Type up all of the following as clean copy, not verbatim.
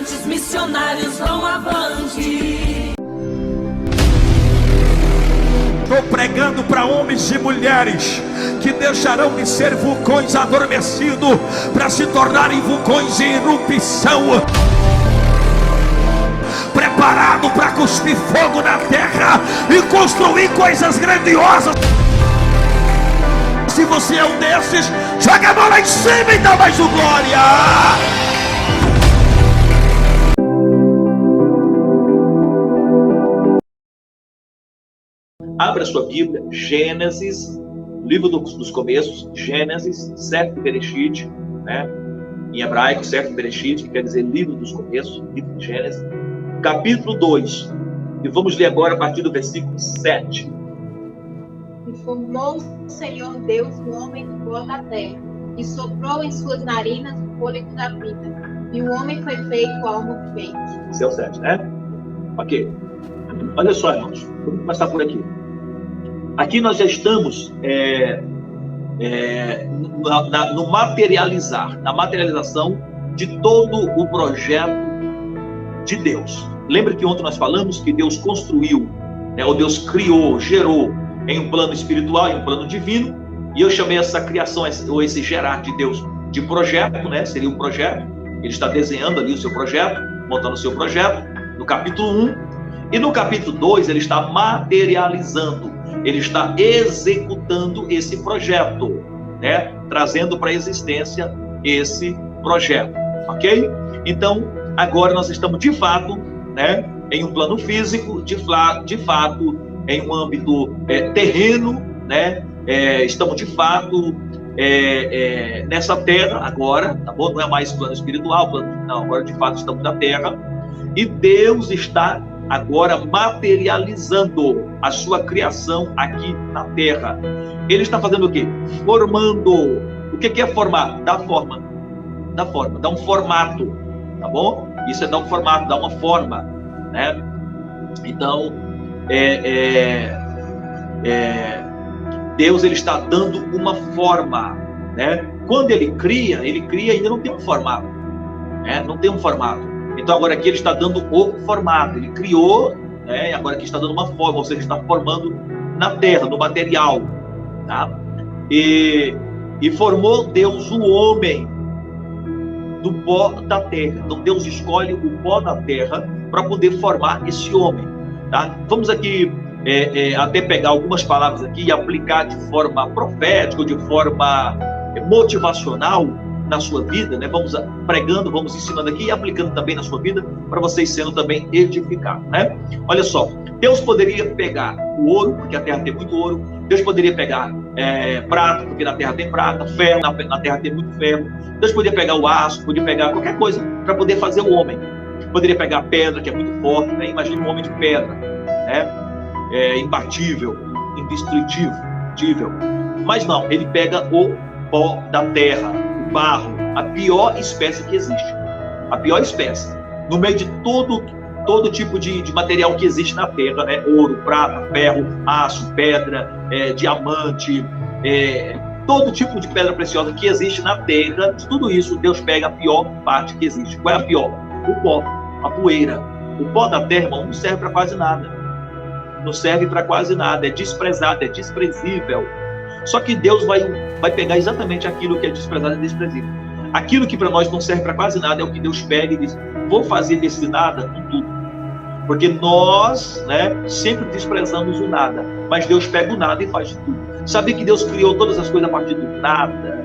Quantos missionários vão avante? Estou pregando para homens e mulheres que deixarão de ser vulcões adormecidos para se tornarem vulcões em erupção, preparado para cuspir fogo na terra e construir coisas grandiosas. Se você é um desses, joga a mão lá em cima e dá mais um glória. Abra sua Bíblia, Gênesis, livro dos começos, Gênesis, Sefer Bereshit, né? Em hebraico, Sefer Bereshit, que quer dizer livro dos começos, livro de Gênesis, capítulo 2. E vamos ler agora a partir do versículo 7. E formou o Senhor Deus o homem do pó da terra, e soprou em suas narinas o fôlego da vida. E o homem foi feito alma perfeita. Esse é o 7, né? Ok. Olha só, irmãos, vamos começar por aqui. Aqui nós já estamos no materializar, na materialização de todo o projeto de Deus. Lembra que ontem nós falamos que Deus construiu, ou Deus criou, gerou em um plano espiritual, em um plano divino, e eu chamei essa criação, ou esse gerar de Deus, de projeto, né? Seria um projeto. Ele está desenhando ali o seu projeto, montando o seu projeto, no capítulo 1, e no capítulo 2 ele está materializando, ele está executando esse projeto, né? Trazendo para a existência esse projeto, ok? Então, agora nós estamos de fato, né, em um plano físico, de fato, em um âmbito terreno, né? Estamos de fato nessa terra agora, tá bom? Não é mais plano espiritual, não, agora de fato estamos na terra, e Deus está agora materializando a sua criação aqui na terra. Ele está fazendo o quê? Formando. O que é formar? Dar forma. Dar forma, dar um formato, tá bom? Isso é dar um formato, dar uma forma, né? Então, Deus, ele está dando uma forma, né? Quando ele cria ainda não tem um formato, né? Não tem um formato. Então agora aqui ele está dando o formato, ele criou, né? Agora aqui está dando uma forma, ou seja, está formando na terra, no material, tá? E formou Deus o homem do pó da terra. Então Deus escolhe o pó da terra para poder formar esse homem, tá? Vamos aqui até pegar algumas palavras aqui e aplicar de forma profética, de forma motivacional na sua vida, né? Vamos pregando, vamos ensinando aqui e aplicando também na sua vida, para vocês sendo também edificados, né? Olha só, Deus poderia pegar o ouro, porque a terra tem muito ouro. Deus poderia pegar prata, porque na terra tem prata, ferro, na terra tem muito ferro. Deus poderia pegar o aço, poderia pegar qualquer coisa para poder fazer o homem. Poderia pegar pedra, que é muito forte, né? Imagina um homem de pedra, né? Imbatível, indestrutível. Mas não, ele pega o pó da terra, o barro, a pior espécie que existe. A pior espécie. No meio de todo tipo de material que existe na terra, né? Ouro, prata, ferro, aço, pedra, diamante, todo tipo de pedra preciosa que existe na terra, de tudo isso, Deus pega a pior parte que existe. Qual é a pior? O pó, a poeira. O pó da terra, irmão, não serve para quase nada. Não serve para quase nada, é desprezado, é desprezível. Só que Deus vai pegar exatamente aquilo que é desprezado e desprezível. Aquilo que para nós não serve para quase nada é o que Deus pega e diz: vou fazer desse nada um tudo. Porque nós, né, sempre desprezamos o nada, mas Deus pega o nada e faz de tudo. Sabia que Deus criou todas as coisas a partir do nada?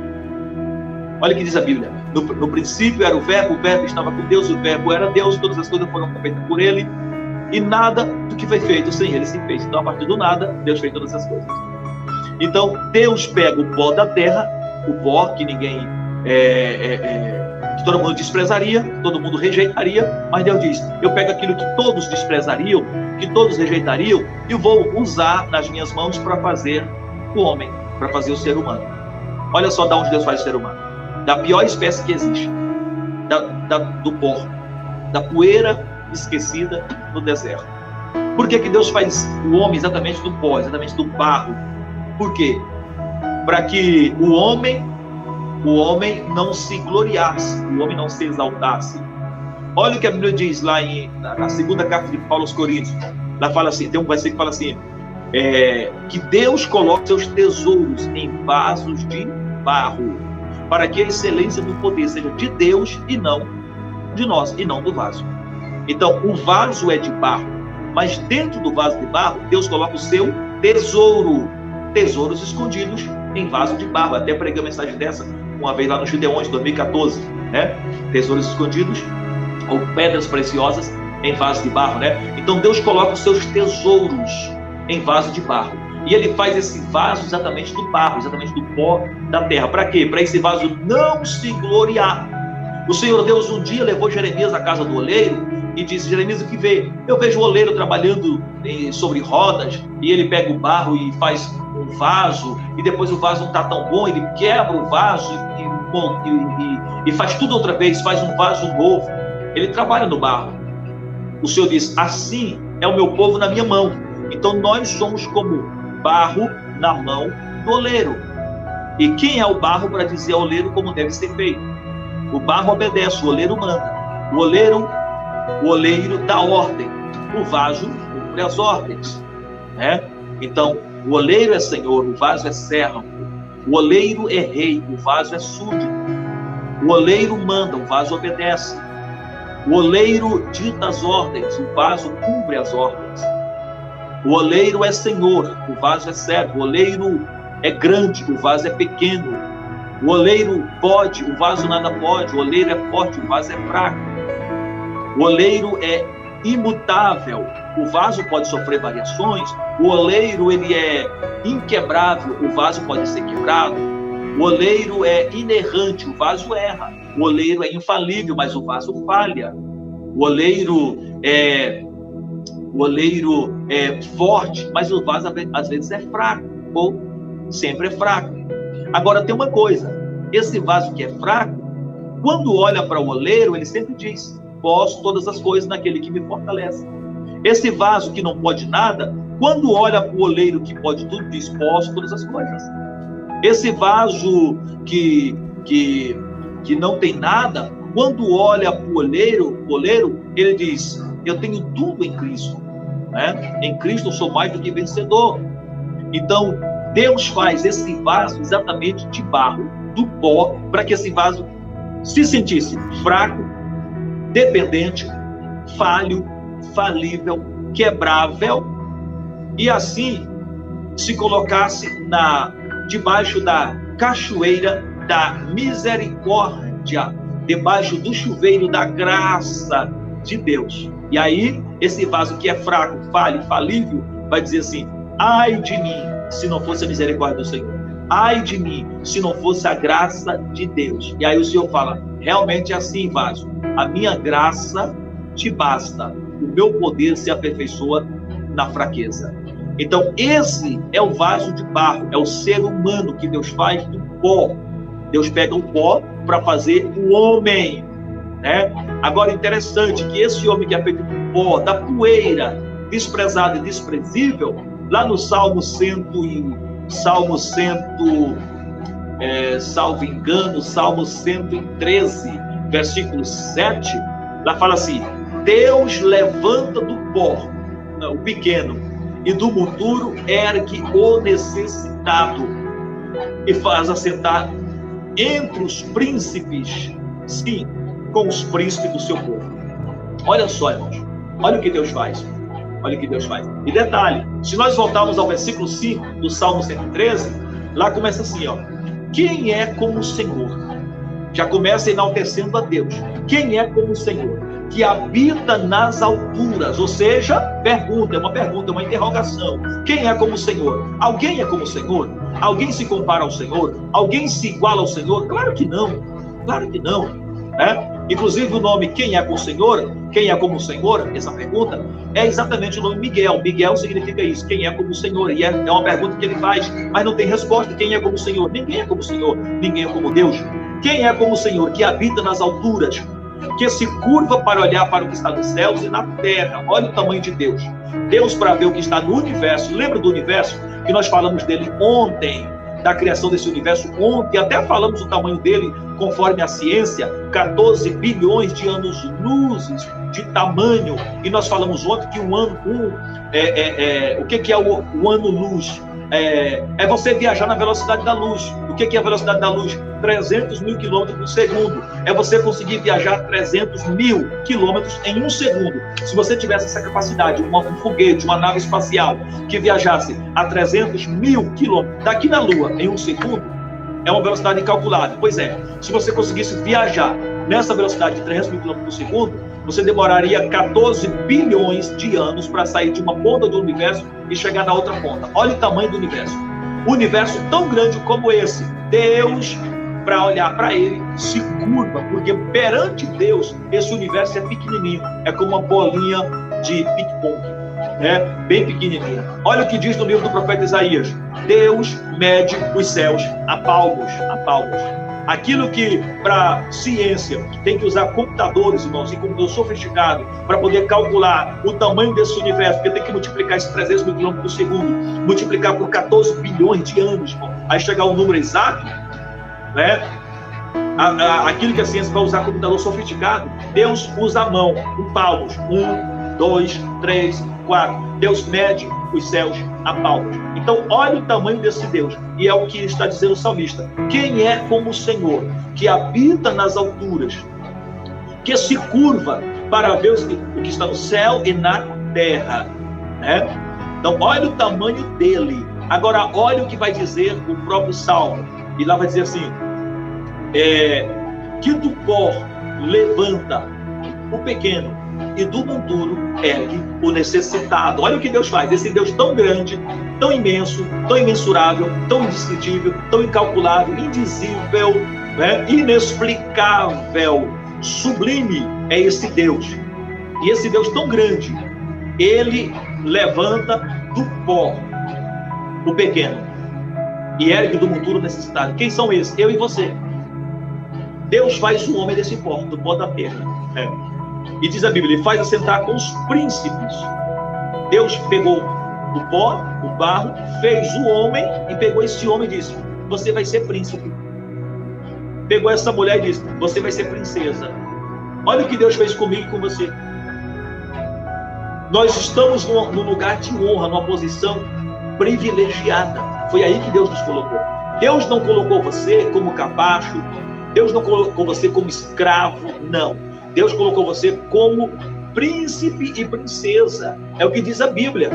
Olha o que diz a Bíblia: no princípio era o verbo estava com Deus, o verbo era Deus, todas as coisas foram feitas por ele, e nada do que foi feito sem ele se fez. Então, a partir do nada, Deus fez todas as coisas. Então, Deus pega o pó da terra, o pó que ninguém, que todo mundo desprezaria, que todo mundo rejeitaria, mas Deus diz: eu pego aquilo que todos desprezariam, que todos rejeitariam, e vou usar nas minhas mãos para fazer o homem, para fazer o ser humano. Olha só de onde Deus faz o ser humano: da pior espécie que existe, do pó, da poeira esquecida no deserto. Por que Deus faz o homem exatamente do pó, exatamente do barro? Por quê? Para que o homem não se gloriasse, o homem não se exaltasse. Olha o que a Bíblia diz lá na segunda carta de Paulo aos Coríntios. Lá fala assim, tem um versículo que fala assim, que Deus coloca seus tesouros em vasos de barro, para que a excelência do poder seja de Deus e não de nós, e não do vaso. Então, o vaso é de barro, mas dentro do vaso de barro, Deus coloca o seu tesouro, tesouros escondidos em vaso de barro. Até preguei uma mensagem dessa uma vez lá no Gideões, 2014, né? Tesouros escondidos, ou pedras preciosas em vaso de barro, né? Então, Deus coloca os seus tesouros em vaso de barro. E ele faz esse vaso exatamente do barro, exatamente do pó da terra. Para quê? Para esse vaso não se gloriar. O Senhor Deus um dia levou Jeremias à casa do oleiro e disse: Jeremias, o que vê? Eu vejo o oleiro trabalhando sobre rodas, e ele pega o barro e faz um vaso, e depois o vaso não está tão bom, ele quebra o vaso e faz tudo outra vez, faz um vaso novo. Ele trabalha no barro. O Senhor diz: assim é o meu povo na minha mão. Então nós somos como barro na mão do oleiro. E quem é o barro para dizer ao oleiro como deve ser feito? O barro obedece, o oleiro manda. O oleiro dá ordem. O vaso cumpre as ordens, né? Então, o oleiro é senhor, o vaso é servo. O oleiro é rei, o vaso é súdito. O oleiro manda, o vaso obedece. O oleiro dita as ordens, o vaso cumpre as ordens. O oleiro é senhor, o vaso é servo. O oleiro é grande, o vaso é pequeno. O oleiro pode, o vaso nada pode. O oleiro é forte, o vaso é fraco. O oleiro é imutável, o vaso pode sofrer variações. O oleiro, ele é inquebrável, o vaso pode ser quebrado. O oleiro é inerrante, o vaso erra. O oleiro é infalível, mas o vaso falha. O oleiro é forte, mas o vaso às vezes é fraco, ou sempre é fraco. Agora tem uma coisa, esse vaso que é fraco, quando olha para o oleiro, ele sempre diz: posso todas as coisas naquele que me fortalece. Esse vaso que não pode nada, quando olha para o oleiro que pode tudo, diz: posso todas as coisas. Esse vaso que não tem nada, quando olha para o oleiro, ele diz: eu tenho tudo em Cristo, né? Em Cristo eu sou mais do que vencedor. Então, Deus faz esse vaso exatamente de barro, do pó, para que esse vaso se sentisse fraco, dependente, falho, falível, quebrável, e assim se colocasse debaixo da cachoeira da misericórdia, debaixo do chuveiro da graça de Deus. E aí, esse vaso que é fraco, falho, falível, vai dizer assim: ai de mim, se não fosse a misericórdia do Senhor. Ai de mim, se não fosse a graça de Deus. E aí o Senhor fala: realmente é assim, vaso. A minha graça te basta. O meu poder se aperfeiçoa na fraqueza. Então, esse é o vaso de barro. É o ser humano que Deus faz do pó. Deus pega o pó para fazer o homem, né? Agora, interessante que esse homem que é feito do pó, da poeira, desprezado e desprezível, lá no salvo engano, Salmo 113, versículo 7, lá fala assim: Deus levanta do pó o pequeno, e do monturo ergue o necessitado, e faz assentar entre os príncipes, sim, com os príncipes do seu povo. Olha só, irmãos, olha o que Deus faz. Olha o que Deus faz. E detalhe, se nós voltarmos ao versículo 5 do Salmo 113, lá começa assim, ó: quem é como o Senhor? Já começa enaltecendo a Deus. Quem é como o Senhor? Que habita nas alturas. Ou seja, pergunta, é uma interrogação. Quem é como o Senhor? Alguém é como o Senhor? Alguém se compara ao Senhor? Alguém se iguala ao Senhor? Claro que não. Claro que não, né? Inclusive o nome quem é com o Senhor, quem é como o Senhor, essa pergunta, é exatamente o nome Miguel. Miguel significa isso, quem é como o Senhor. E é uma pergunta que ele faz, mas não tem resposta. Quem é como o Senhor? Ninguém é como o Senhor, ninguém é como Deus. Quem é como o Senhor? Que habita nas alturas, que se curva para olhar para o que está nos céus e na terra. Olha o tamanho de Deus. Deus, para ver o que está no universo. Lembra do universo que nós falamos dele ontem, da criação desse universo ontem? Até falamos o tamanho dele conforme a ciência, 14 bilhões de anos-luzes de tamanho. E nós falamos ontem que o que é o ano-luz? É você viajar na velocidade da luz. O que é a velocidade da luz? 300 mil quilômetros por segundo. É você conseguir viajar 300 mil quilômetros em um segundo. Se você tivesse essa capacidade, um foguete, uma nave espacial que viajasse a 300 mil quilômetros daqui na Lua em um segundo, é uma velocidade incalculável. Pois é, se você conseguisse viajar nessa velocidade de 300 mil quilômetros por segundo, você demoraria 14 bilhões de anos para sair de uma ponta do universo e chegar na outra ponta. Olha o tamanho do universo. Um universo tão grande como esse. Deus, para olhar para ele, se curva, porque perante Deus, esse universo é pequenininho. É como uma bolinha de ping-pong, né? Bem pequenininha. Olha o que diz no livro do profeta Isaías. Deus mede os céus a palmos, a palmos. Aquilo que para ciência tem que usar computadores, irmãos, e computador sofisticado para poder calcular o tamanho desse universo, porque tem que multiplicar esses 300 mil quilômetros por segundo, multiplicar por 14 bilhões de anos, irmão, aí chegar ao número exato, né? Aquilo que a ciência vai usar computador sofisticado, Deus usa a mão, com palmos, 1, 2, 3, 4. Deus mede os céus a palmos. Então, olha o tamanho desse Deus. E é o que está dizendo o salmista. Quem é como o Senhor, que habita nas alturas, que se curva para ver o que está no céu e na terra, né? Então, olha o tamanho dele. Agora, olha o que vai dizer o próprio Salmo. E lá vai dizer assim, que do pó levanta o pequeno, e do monturo ergue o necessitado. Olha o que Deus faz. Esse Deus tão grande, tão imenso, tão imensurável, tão indescritível, tão incalculável, indizível, né? Inexplicável, sublime é esse Deus. E esse Deus tão grande, ele levanta do pó o pequeno e ergue do monturo o necessitado. Quem são esses? Eu e você. Deus faz o homem desse pó, do pó da terra. E diz a Bíblia, ele faz assentar com os príncipes. Deus pegou o pó, o barro, fez o homem e pegou esse homem e disse, você vai ser príncipe. Pegou essa mulher e disse, você vai ser princesa. Olha o que Deus fez comigo e com você. Nós estamos num lugar de honra, numa posição privilegiada. Foi aí que Deus nos colocou. Deus não colocou você como capacho, Deus não colocou você como escravo, não. Deus colocou você como príncipe e princesa. É o que diz a Bíblia.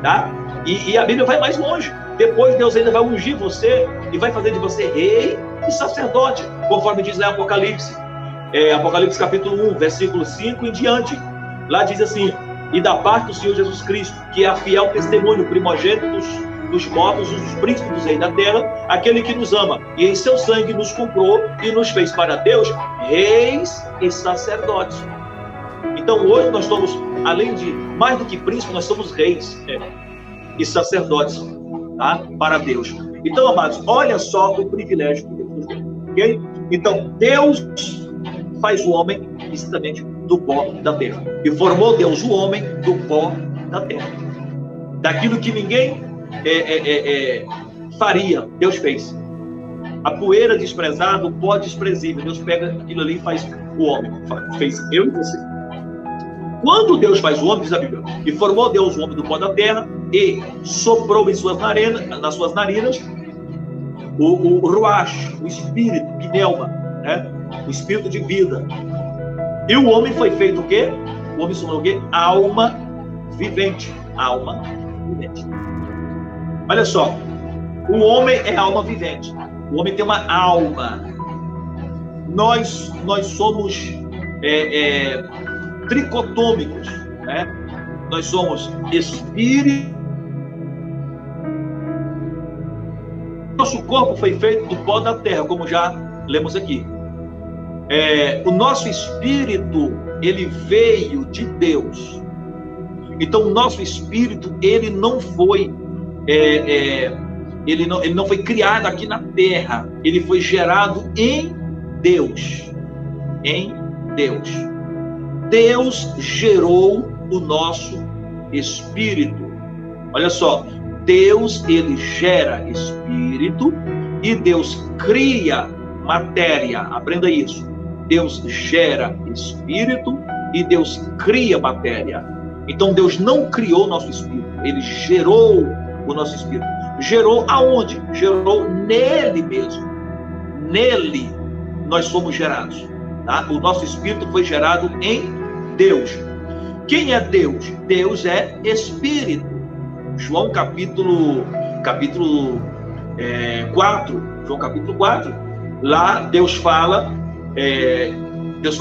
Tá? E a Bíblia vai mais longe. Depois Deus ainda vai ungir você e vai fazer de você rei e sacerdote, conforme diz lá em Apocalipse. Apocalipse capítulo 1, versículo 5 em diante. Lá diz assim, e da parte do Senhor Jesus Cristo, que é a fiel testemunho, primogênito dos mortos, dos príncipes dos reis da terra, aquele que nos ama e em seu sangue nos comprou e nos fez para Deus reis e sacerdotes. Então hoje nós somos, além de mais do que príncipes, nós somos reis e sacerdotes, tá? Para Deus. Então, amados, olha só o privilégio que Deus nos deu, ok? Então Deus faz o homem exatamente do pó da terra, e formou Deus o homem do pó da terra, daquilo que ninguém faria, Deus fez. A poeira desprezada, o pó desprezível, Deus pega aquilo ali e faz o homem. Fez eu e você. Quando Deus faz o homem, diz a Bíblia, e formou Deus o homem do pó da terra e soprou nas suas narinas o ruach, o espírito, pneuma, né? O espírito de vida. E o homem foi feito o quê? O homem se tornou o quê? Alma vivente. Alma vivente. Olha só, o homem é alma vivente. O homem tem uma alma. Nós somos tricotômicos, né? Nós somos espírito. Nosso corpo foi feito do pó da terra, como já lemos aqui. O nosso espírito, ele veio de Deus. Então, o nosso espírito, ele não foi ele não foi criado aqui na terra, ele foi gerado em Deus. Em Deus. Deus gerou o nosso espírito. Olha só, Deus, ele gera espírito e Deus cria matéria. Aprenda isso. Deus gera espírito e Deus cria matéria. Então Deus não criou o nosso espírito, Ele gerou o nosso espírito. Gerou aonde? Gerou nele mesmo. Nele nós somos gerados. Tá? O nosso espírito foi gerado em Deus. Quem é Deus? Deus é espírito. João capítulo 4. João capítulo 4. Lá Deus fala,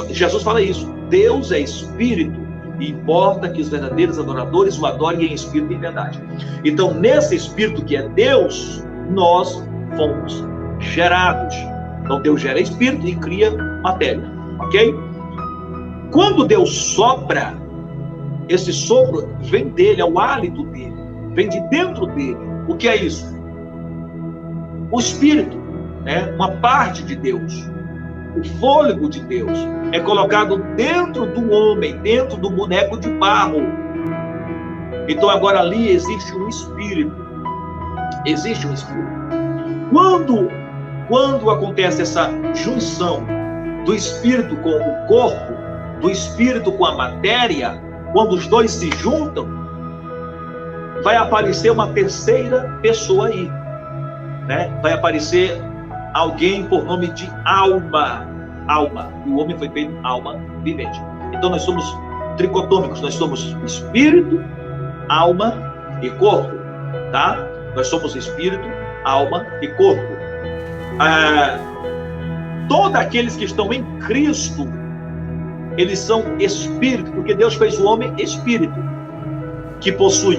Jesus fala isso. Deus é espírito. E importa que os verdadeiros adoradores o adorem em espírito e em verdade. Então, nesse espírito que é Deus, nós fomos gerados. Então, Deus gera espírito e cria matéria. Ok? Quando Deus sopra, esse sopro vem dele, é o hálito dele. Vem de dentro dele. O que é isso? O espírito, né? Uma parte de Deus. O fôlego de Deus é colocado dentro do homem, dentro do boneco de barro. Então agora ali existe um espírito. Existe um espírito. Quando acontece essa junção do espírito com o corpo, do espírito com a matéria, quando os dois se juntam, vai aparecer uma terceira pessoa aí, né? Vai aparecer alguém por nome de alma. Alma. E o homem foi feito alma vivente. Então nós somos tricotômicos. Nós somos espírito, alma e corpo. Tá? Nós somos espírito, alma e corpo. Todos aqueles que estão em Cristo, eles são espírito, porque Deus fez o homem espírito, que possui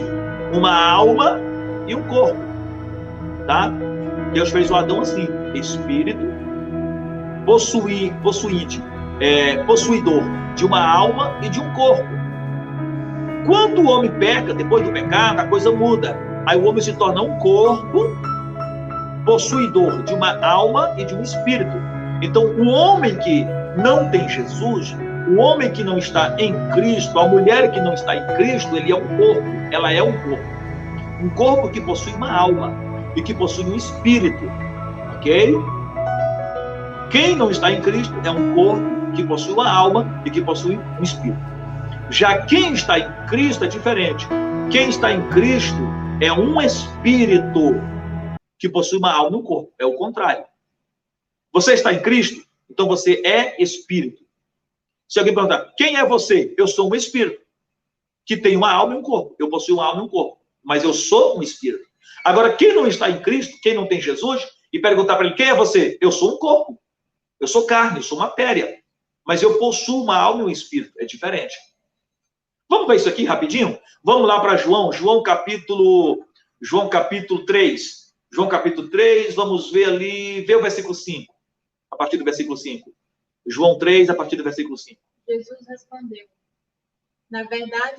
uma alma e um corpo. Tá? Deus fez o Adão assim, espírito, possuidor de uma alma e de um corpo. Quando o homem peca, depois do pecado, a coisa muda. Aí o homem se torna um corpo, possuidor de uma alma e de um espírito. Então, o homem que não tem Jesus, o homem que não está em Cristo, a mulher que não está em Cristo, ele é um corpo, ela é um corpo. Um corpo que possui uma alma e que possui um espírito. Ok? Quem não está em Cristo é um corpo que possui uma alma e que possui um espírito. Já quem está em Cristo é diferente. Quem está em Cristo é um espírito que possui uma alma e um corpo. É o contrário. Você está em Cristo, então você é espírito. Se alguém perguntar, quem é você? Eu sou um espírito que tem uma alma e um corpo. Eu possuo uma alma e um corpo, mas eu sou um espírito. Agora, quem não está em Cristo, quem não tem Jesus, e perguntar para ele, quem é você? Eu sou um corpo. Eu sou carne, eu sou matéria. Mas eu possuo uma alma e um espírito. É diferente. Vamos ver isso aqui rapidinho? Vamos lá para João capítulo 3. João capítulo 3, vamos ver ali, vê o versículo 5. A partir do versículo 5. João 3, a partir do versículo 5. Jesus respondeu, na verdade,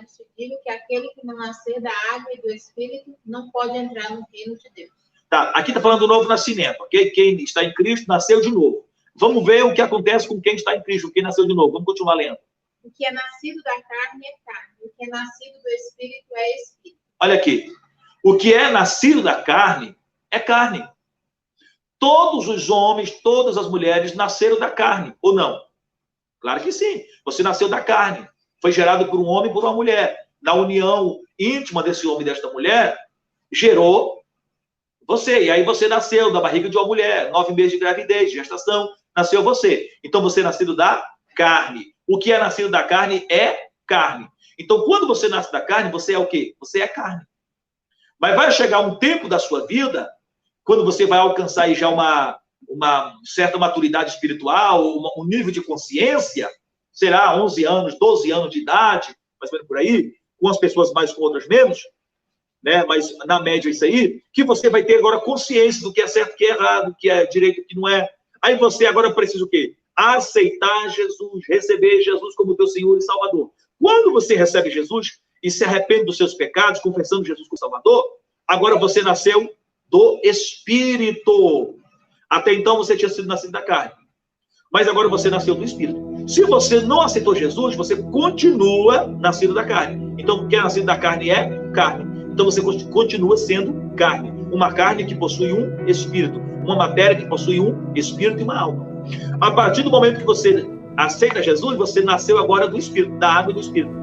te digo que aquele que não nascer da água e do Espírito não pode entrar no reino de Deus. Tá, aqui está falando do novo nascimento, ok? Quem está em Cristo nasceu de novo. Vamos ver o que acontece com quem está em Cristo, quem nasceu de novo. Vamos continuar lendo. O que é nascido da carne é carne, o que é nascido do Espírito é Espírito. Olha aqui, o que é nascido da carne é carne. Todos os homens, todas as mulheres nasceram da carne, ou não? Claro que sim. Você nasceu da carne. Foi gerado por um homem e por uma mulher. Na união íntima desse homem e desta mulher, gerou você. E aí você nasceu da barriga de uma mulher. 9 meses de gravidez, de gestação, nasceu você. Então você é nascido da carne. O que é nascido da carne é carne. Então quando você nasce da carne, você é o quê? Você é carne. Mas vai chegar um tempo da sua vida, quando você vai alcançar aí já uma certa maturidade espiritual, um nível de consciência, será 11 anos, 12 anos de idade, mais ou menos por aí, umas pessoas mais com outras menos, né? Mas na média isso aí, que você vai ter agora consciência do que é certo, do que é errado, do que é direito, do que não é. Aí você agora precisa o quê? Aceitar Jesus, receber Jesus como teu Senhor e Salvador. Quando você recebe Jesus e se arrepende dos seus pecados, confessando Jesus como Salvador, agora você nasceu do Espírito. Até então você tinha sido nascido da carne. Mas agora você nasceu do Espírito. Se você não aceitou Jesus, você continua nascido da carne. Então, o que é nascido da carne é carne. Então, você continua sendo carne. Uma carne que possui um Espírito. uma matéria que possui um espírito e uma alma. A partir do momento que você aceita Jesus, você nasceu agora do espírito, da água e do espírito.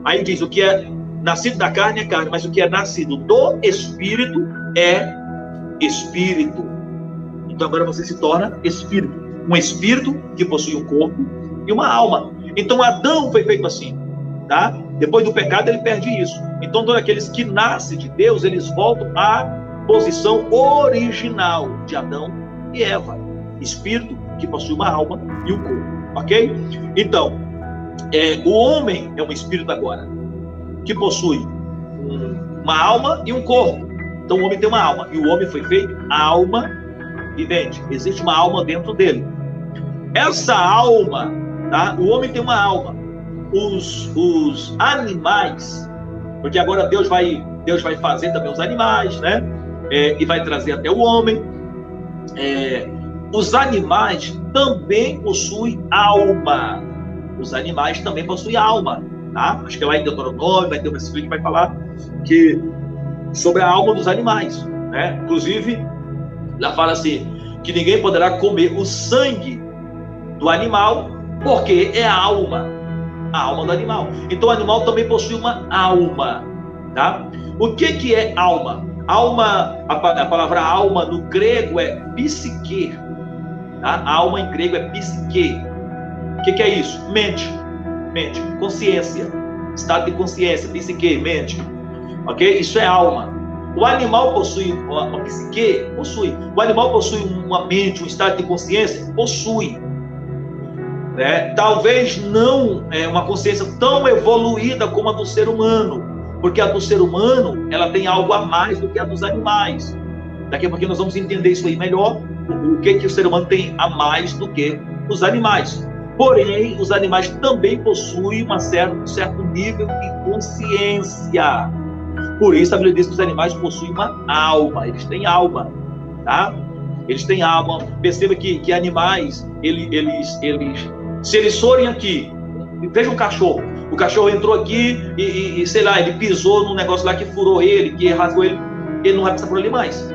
Aí diz, o que é nascido da carne é carne, mas o que é nascido do espírito é espírito. Então agora você se torna espírito. Um espírito que possui um corpo e uma alma. Então Adão foi feito assim, tá? Depois do pecado ele perde isso. Então todos aqueles que nascem de Deus, eles voltam à posição original de Adão e Eva. Espírito que possui uma alma e um corpo, ok? Então, o homem é um espírito agora, que possui uma alma e um corpo. Então o homem tem uma alma, e o homem foi feito alma vivente. Existe uma alma dentro dele. Essa alma, tá? O homem tem uma alma. Os animais, porque agora Deus vai fazer também os animais, né? E vai trazer até o homem. Os animais também possuem alma. Os animais também possuem alma, tá? Acho que lá em Deuteronômio vai ter um versículo que vai falar sobre a alma dos animais, né? Inclusive, lá fala assim, que ninguém poderá comer o sangue do animal, porque é a alma do animal. Então o animal também possui uma alma, tá? O que é alma? Alma, a palavra alma no grego é psique, tá? A alma em grego é psique. O que é isso? Mente, consciência, estado de consciência, psique, mente, ok? Isso é alma. O animal possui uma psique? Possui. O animal possui uma mente, um estado de consciência? Possui. Né? Talvez não uma consciência tão evoluída como a do ser humano, porque a do ser humano ela tem algo a mais do que a dos animais. Daqui a pouquinho nós vamos entender isso aí melhor, o que o ser humano tem a mais do que os animais. Porém, os animais também possuem um certo nível de consciência. Por isso a Bíblia diz que os animais possuem uma alma, eles têm alma, tá? Eles têm alma. Perceba que animais, se eles forem aqui, veja um cachorro, o cachorro entrou aqui e sei lá, ele pisou num negócio lá que furou ele, que rasgou ele, ele não vai passar por ali mais.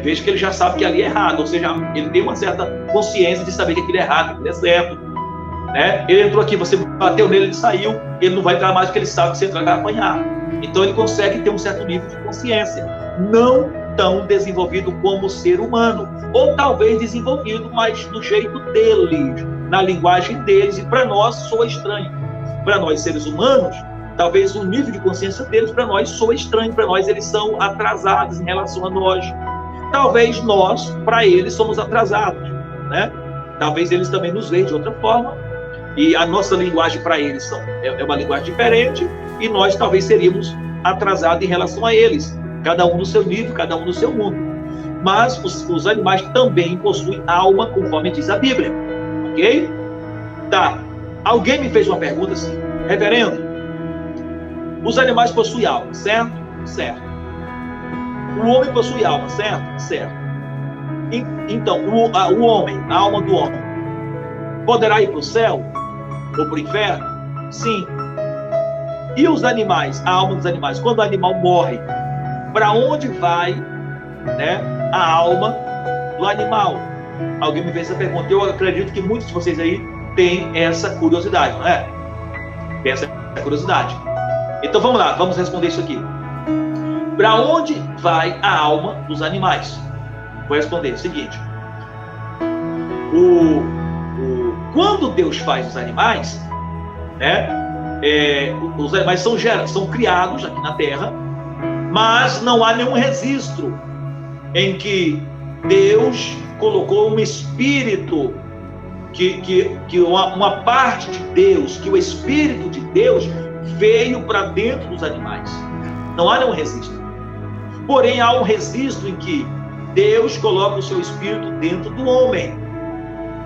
Veja que ele já sabe que ali é errado, ou seja, ele tem uma certa consciência de saber que aquilo é errado, que aquilo é certo. Né? Ele entrou aqui, você bateu nele, ele saiu, ele não vai entrar mais porque ele sabe que você vai apanhar. Então ele consegue ter um certo nível de consciência, não tão desenvolvido como o ser humano, ou talvez desenvolvido, mas do jeito deles, na linguagem deles, e para nós soa estranho. Para nós seres humanos, talvez o nível de consciência deles para nós soa estranho, para nós eles são atrasados em relação a nós. Talvez nós, para eles, somos atrasados, né? Talvez eles também nos vejam de outra forma, e a nossa linguagem para eles é uma linguagem diferente, e nós talvez seríamos atrasados em relação a eles, cada um no seu nível, cada um no seu mundo. Mas os animais também possuem alma, conforme diz a Bíblia, ok? Tá, alguém me fez uma pergunta assim, reverendo, os animais possuem alma, certo? Certo. O homem possui alma, certo? Certo. Então, o homem, a alma do homem, poderá ir para o céu? Ou para o inferno? Sim. E os animais, a alma dos animais, quando o animal morre, para onde vai, né, a alma do animal? Alguém me fez essa pergunta. Eu acredito que muitos de vocês aí têm essa curiosidade, não é? Tem essa curiosidade. Então vamos lá, vamos responder isso aqui. Para onde vai a alma dos animais? Vou responder o seguinte. Quando Deus faz os animais, né, os animais são criados aqui na Terra, mas não há nenhum registro em que Deus colocou um espírito, que uma parte de Deus, que o Espírito de Deus veio para dentro dos animais. Não há nenhum registro. Porém, há um registro em que Deus coloca o seu Espírito dentro do homem.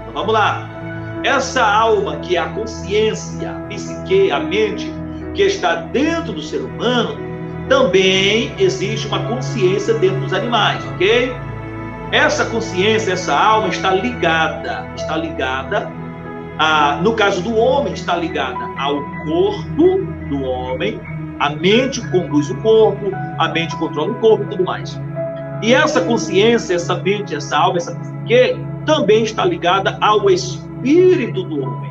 Então, vamos lá. Essa alma, que é a consciência, a psique, a mente, que está dentro do ser humano, também existe uma consciência dentro dos animais, ok? Essa consciência, essa alma está ligada no caso do homem, está ligada ao corpo do homem. A mente conduz o corpo, a mente controla o corpo e tudo mais. E essa consciência, essa mente, essa alma, essa psique, também está ligada ao espírito do homem.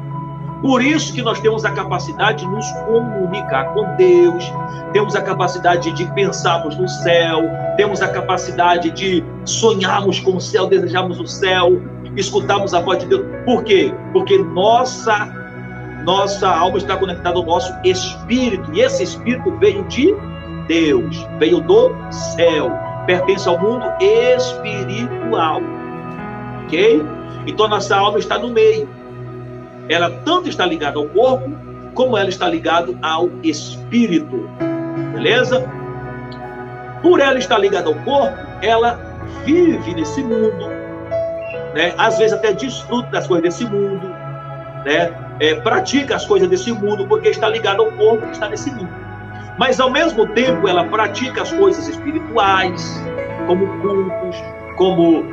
Por isso que nós temos a capacidade de nos comunicar com Deus, temos a capacidade de pensarmos no céu, temos a capacidade de sonharmos com o céu, desejarmos o céu, escutarmos a voz de Deus. Por quê? Porque nossa alma está conectada ao nosso espírito, e esse espírito veio de Deus, veio do céu, pertence ao mundo espiritual, ok? Então nossa alma está no meio, ela tanto está ligada ao corpo, como ela está ligada ao espírito, beleza? Por ela estar ligada ao corpo, ela vive nesse mundo, né? Às vezes até desfruta das coisas desse mundo, né? Pratica as coisas desse mundo, porque está ligada ao corpo que está nesse mundo. Mas ao mesmo tempo ela pratica as coisas espirituais, como cultos, como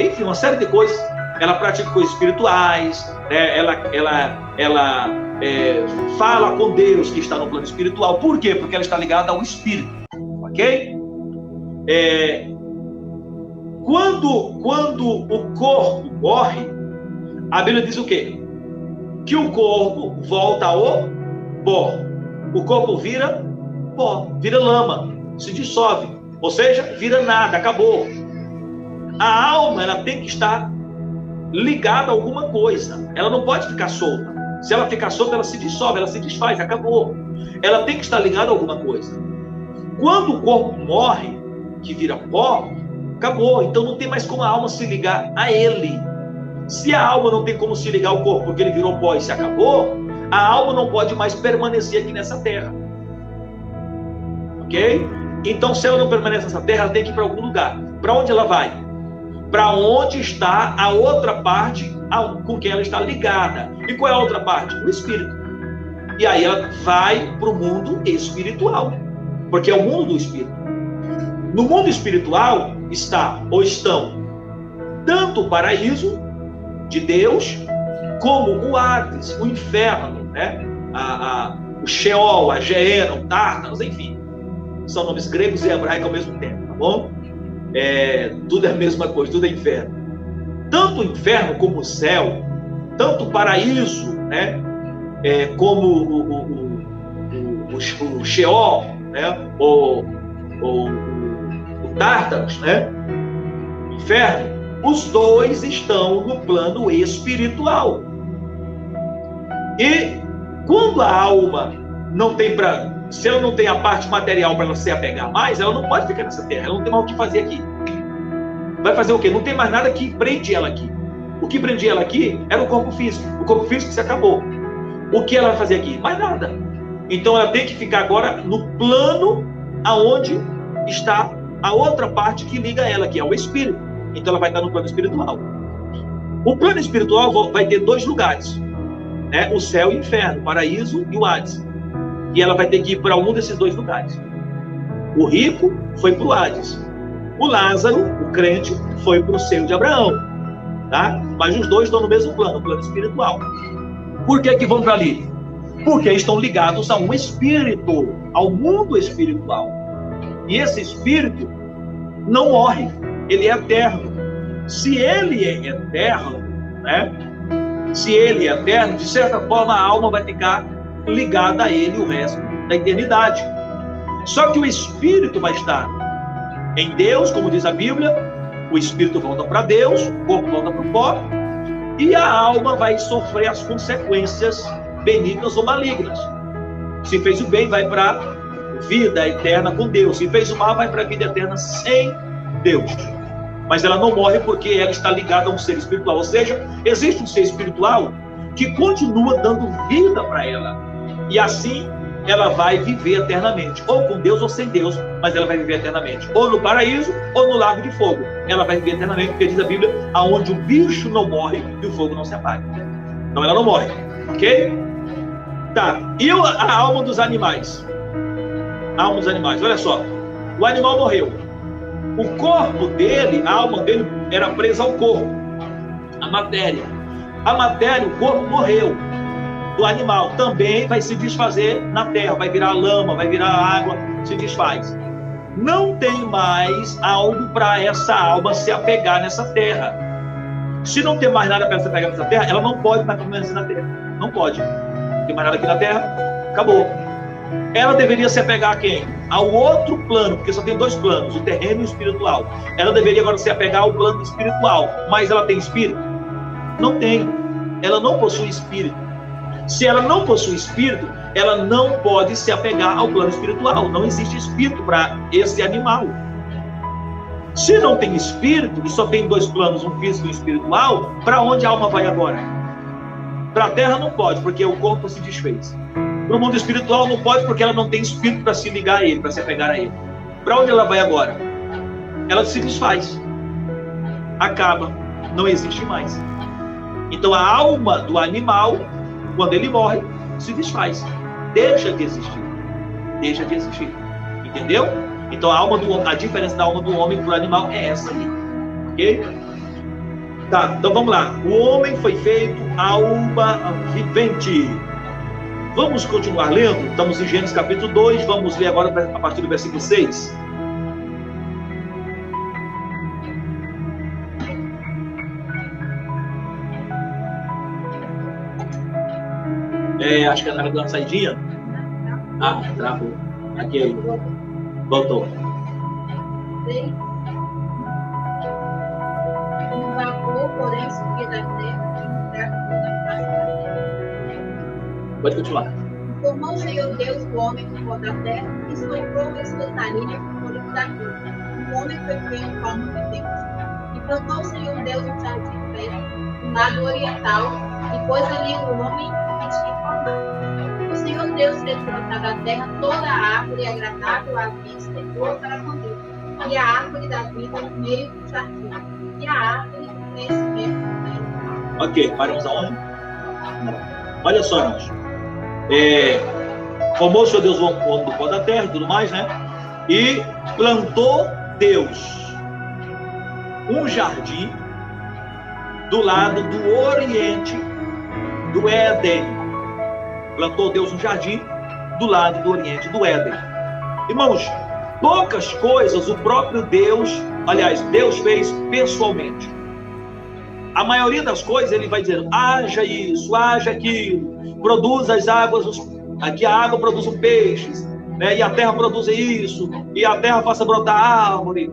enfim, uma série de coisas. Ela pratica coisas espirituais, né? Ela fala com Deus que está no plano espiritual. Por quê? Porque ela está ligada ao espírito, ok? Quando o corpo morre, a Bíblia diz o quê? Que o corpo volta ao pó. O corpo vira pó, vira lama, se dissolve, ou seja, vira nada, acabou. A alma, ela tem que estar ligada a alguma coisa, ela não pode ficar solta. Se ela ficar solta, ela se dissolve, ela se desfaz, acabou. Ela tem que estar ligada a alguma coisa. Quando o corpo morre, que vira pó, acabou. Então não tem mais como a alma se ligar a ele. Se a alma não tem como se ligar ao corpo, porque ele virou pó e se acabou, a alma não pode mais permanecer aqui nessa terra, ok? Então, se ela não permanece nessa terra, ela tem que ir para algum lugar. Para onde ela vai? Para onde está a outra parte com quem ela está ligada. E qual é a outra parte? O espírito. E aí ela vai para o mundo espiritual, porque é o mundo do espírito. No mundo espiritual estão tanto o paraíso de Deus, como o Hades, o inferno, né? O Sheol, a Geena, o Tártaros, enfim. São nomes gregos e hebraicos ao mesmo tempo, tá bom? Tudo é a mesma coisa, tudo é inferno. Tanto o inferno como o céu, tanto o paraíso, né? Como o Sheol, né? O Tártaros, né? O inferno. Os dois estão no plano espiritual. E quando a alma não tem se ela não tem a parte material para ela se apegar mais, ela não pode ficar nessa terra, ela não tem mais o que fazer aqui. Vai fazer o quê? Não tem mais nada que prende ela aqui. O que prendia ela aqui era o corpo físico. O corpo físico se acabou. O que ela vai fazer aqui? Mais nada. Então ela tem que ficar agora no plano aonde está a outra parte que liga ela, que é o espírito. Então ela vai estar no plano espiritual. O plano espiritual vai ter dois lugares, né? O céu e o inferno, o paraíso e o Hades. E ela vai ter que ir para um desses dois lugares. O rico foi para o Hades. O Lázaro, o crente, foi para o seio de Abraão. Tá? Mas os dois estão no mesmo plano, o plano espiritual. Por que vão para ali? Porque estão ligados a um espírito, ao mundo espiritual. E esse espírito não morre. Ele é eterno. Se ele é eterno, né? Se ele é eterno, de certa forma a alma vai ficar ligada a ele o resto da eternidade. Só que o espírito vai estar em Deus, como diz a Bíblia, o espírito volta para Deus, o corpo volta para o pó, e a alma vai sofrer as consequências benignas ou malignas. Se fez o bem, vai para a vida eterna com Deus. Se fez o mal, vai para a vida eterna sem Deus. Mas ela não morre porque ela está ligada a um ser espiritual. Ou seja, existe um ser espiritual que continua dando vida para ela. E assim ela vai viver eternamente. Ou com Deus ou sem Deus, mas ela vai viver eternamente. Ou no paraíso ou no lago de fogo. Ela vai viver eternamente, porque diz a Bíblia, aonde o bicho não morre e o fogo não se apaga. Então ela não morre. Ok? Tá. E a alma dos animais? A alma dos animais. Olha só. O animal morreu. O corpo dele, a alma dele era presa ao corpo, a matéria. A matéria, o corpo morreu do animal, também vai se desfazer na terra, vai virar lama, vai virar água, se desfaz. não tem mais algo para essa alma se apegar nessa terra. Se não tem mais nada para se apegar nessa terra, ela não pode mais permanecer na terra. Não pode. Não tem mais nada aqui na terra, acabou. Ela deveria se apegar a quem? Ao outro plano, porque só tem dois planos, o terreno e o espiritual. Ela deveria agora se apegar ao plano espiritual, mas ela tem espírito? Não tem. Ela não possui espírito. Se ela não possui espírito, ela não pode se apegar ao plano espiritual. Não existe espírito para esse animal. Se não tem espírito, e só tem dois planos, um físico e um espiritual, para onde a alma vai agora? Para a terra não pode, porque o corpo se desfez. Para o mundo espiritual não pode, porque ela não tem espírito para se ligar a ele, para se apegar a ele. Para onde ela vai agora? Ela se desfaz. Acaba. Não existe mais. Então a alma do animal, quando ele morre, se desfaz. Deixa de existir. Deixa de existir. Entendeu? Então a diferença da alma do homem para o animal é essa aí. Ok? Tá, então vamos lá. O homem foi feito alma vivente. Vamos continuar lendo? Estamos em Gênesis capítulo 2. Vamos ler agora a partir do versículo 6. Acho que ela deu uma saidinha. Ah, travou. Aqui aí. Voltou. Um vapor, porém, subia da terra e da face da terra. Pode continuar. Formou o Senhor Deus o homem do pó da terra e soprou em suas narinas o fôlego da vida. O homem foi feito com alma vivente. E plantou o Senhor Deus um jardim do Éden, no lado oriental, e pôs ali o homem que tinha formado. O Senhor Deus fez brotar da terra toda a árvore agradável à vista e boa para comer, e a árvore da vida no meio do jardim, e a árvore do conhecimento no meio do jardim. Ok, paramos aonde? Olha só, irmãos. Formou o Senhor Deus o homem do pó da terra e tudo mais, né? E plantou Deus um jardim do lado do oriente do Éden. Plantou Deus um jardim do lado do oriente do Éden. Irmãos, poucas coisas o próprio Deus, aliás, Deus fez pessoalmente. A maioria das coisas ele vai dizendo, haja isso, haja aquilo, produz as águas, aqui a água produz os peixes, né? E a terra produz isso, e a terra faça brotar árvore.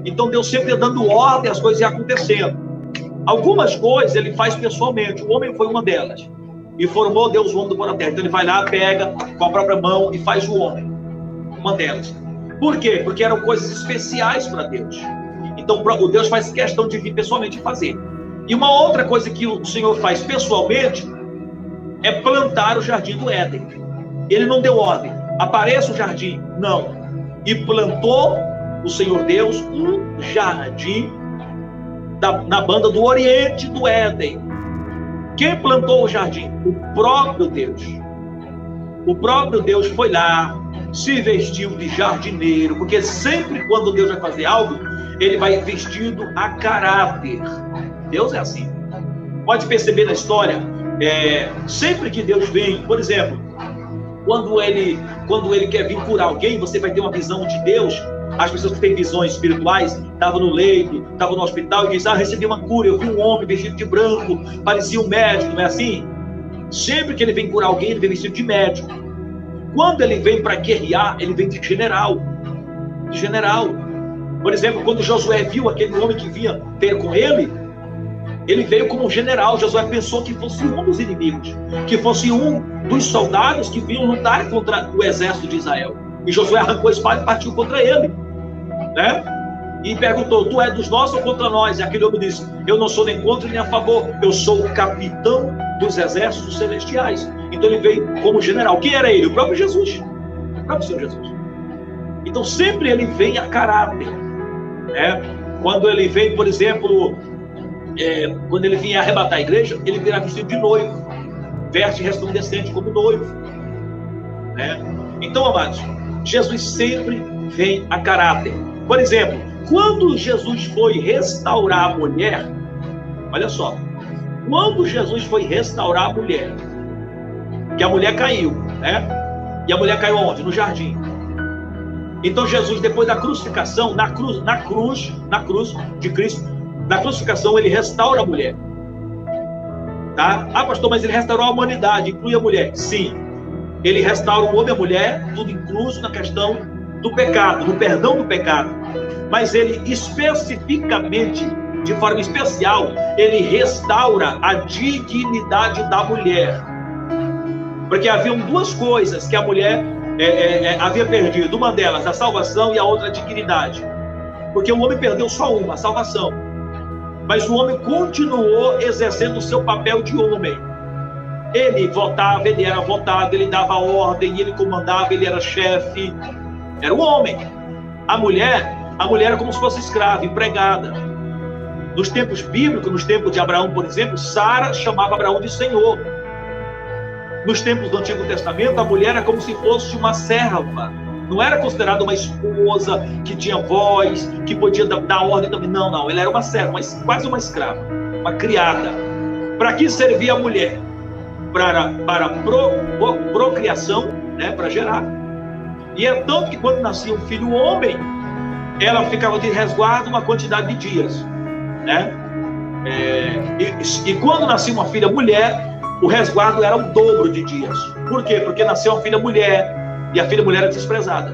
Então Deus sempre dando ordem, as coisas iam acontecendo. Algumas coisas ele faz pessoalmente, o homem foi uma delas. E formou Deus o homem do pó da terra. Então ele vai lá, pega com a própria mão e faz o homem. Uma delas. Por quê? Porque eram coisas especiais para Deus. Então o Deus faz questão de vir pessoalmente fazer. E uma outra coisa que o Senhor faz pessoalmente é plantar o jardim do Éden. Ele não deu ordem. Apareça o jardim. Não. E plantou o Senhor Deus um jardim na banda do oriente do Éden. Quem plantou o jardim? O próprio Deus. O próprio Deus foi lá, se vestiu de jardineiro, porque sempre quando Deus vai fazer algo, ele vai vestido a caráter. Deus é assim. Pode perceber na história, sempre que Deus vem, por exemplo, quando ele quer vir curar alguém, você vai ter uma visão de Deus. As pessoas que têm visões espirituais, estavam no leito, estavam no hospital e dizem, recebi uma cura, eu vi um homem vestido de branco, parecia um médico, não é assim? Sempre que ele vem curar alguém, ele vem vestido de médico. Quando ele vem para guerrear, ele vem de general. De general. Por exemplo, quando Josué viu aquele homem que vinha ter com ele veio como um general. Josué pensou que fosse um dos inimigos, que fosse um dos soldados que vinham lutar contra o exército de Israel. E Josué arrancou a espada e partiu contra ele, né? E perguntou, tu é dos nossos ou contra nós? E aquele homem disse, eu não sou nem contra nem a favor, eu sou o capitão dos exércitos celestiais. Então ele veio como general. Quem era ele? O próprio Jesus. O próprio Senhor Jesus. Então sempre ele vem a caráter, né? Quando ele vem, por exemplo, quando ele vinha arrebatar a igreja, ele virá vestido de noivo, veste resplandecente como noivo, né? Então, amados, Jesus sempre vem a caráter. Por exemplo, quando Jesus foi restaurar a mulher, olha só, quando Jesus foi restaurar a mulher, que a mulher caiu, né? E a mulher caiu onde? No jardim. Então Jesus, depois da crucificação, na cruz de Cristo, na crucificação, ele restaura a mulher. Tá? Ah, pastor, mas ele restaurou a humanidade, inclui a mulher. Sim, ele restaura o homem e a mulher, tudo incluso na questão do pecado, no perdão do pecado. Mas ele especificamente, de forma especial, ele restaura a dignidade da mulher. Porque haviam duas coisas que a mulher havia perdido. Uma delas, a salvação, e a outra, a dignidade. Porque o homem perdeu só uma, a salvação. Mas o homem continuou exercendo o seu papel de homem. Ele votava, ele era votado, ele dava ordem, ele comandava, ele era chefe. Era o homem. A mulher era como se fosse escrava, empregada. Nos tempos bíblicos, nos tempos de Abraão, por exemplo, Sara chamava Abraão de Senhor. Nos tempos do Antigo Testamento, a mulher era como se fosse uma serva. Não era considerada uma esposa que tinha voz, que podia dar ordem também. Não. Ela era uma serva, quase uma escrava, uma criada. Para que servia a mulher? Para procriação, né? Para gerar. E é tanto que quando nascia um filho homem, ela ficava de resguardo uma quantidade de dias, né? E quando nascia uma filha mulher, o resguardo era o dobro de dias. Por quê? Porque nasceu uma filha mulher, e a filha mulher era desprezada.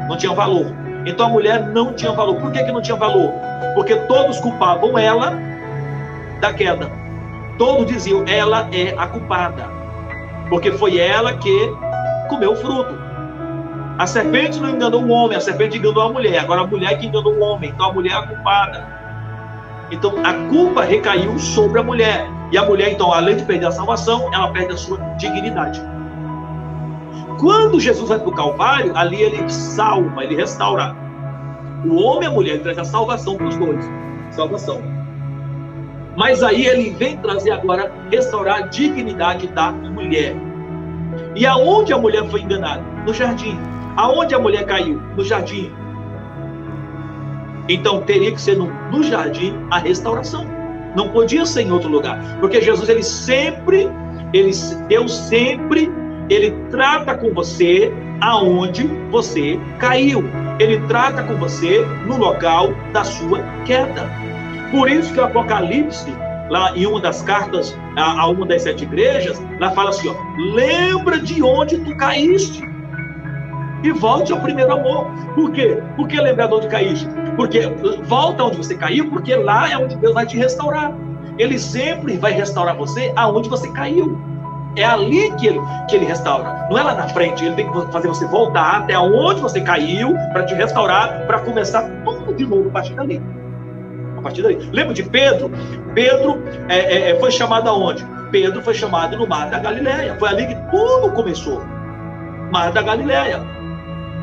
Não tinha valor. Então a mulher não tinha valor. Por que não tinha valor? Porque todos culpavam ela da queda. Todos diziam, ela é a culpada. Porque foi ela que comeu o fruto. A serpente não enganou o homem, a serpente enganou a mulher. Agora a mulher que enganou o homem. Então a mulher é a culpada. Então a culpa recaiu sobre a mulher. E a mulher, então, além de perder a salvação, ela perde a sua dignidade. Quando Jesus vai para o Calvário, ali ele salva, ele restaura o homem e a mulher, ele traz a salvação para os dois. Salvação. Mas aí ele vem trazer agora, restaurar a dignidade da mulher. E aonde a mulher foi enganada? No jardim. Aonde a mulher caiu? No jardim. Então teria que ser no jardim a restauração. Não podia ser em outro lugar. Porque Jesus, Deus sempre trata com você aonde você caiu. Ele trata com você no local da sua queda. Por isso que o Apocalipse, lá em uma das cartas a uma das 7 igrejas, lá fala assim, ó, lembra de onde tu caíste e volte ao primeiro amor. Por quê? Por que lembrar de onde caíste? Porque volta onde você caiu, porque lá é onde Deus vai te restaurar. Ele sempre vai restaurar você aonde você caiu. É ali que ele restaura. Não é lá na frente. Ele tem que fazer você voltar até onde você caiu para te restaurar, para começar tudo de novo a partir dali. Lembra de Pedro? Pedro foi chamado aonde? Pedro foi chamado no Mar da Galileia. Foi ali que tudo começou. Mar da Galileia.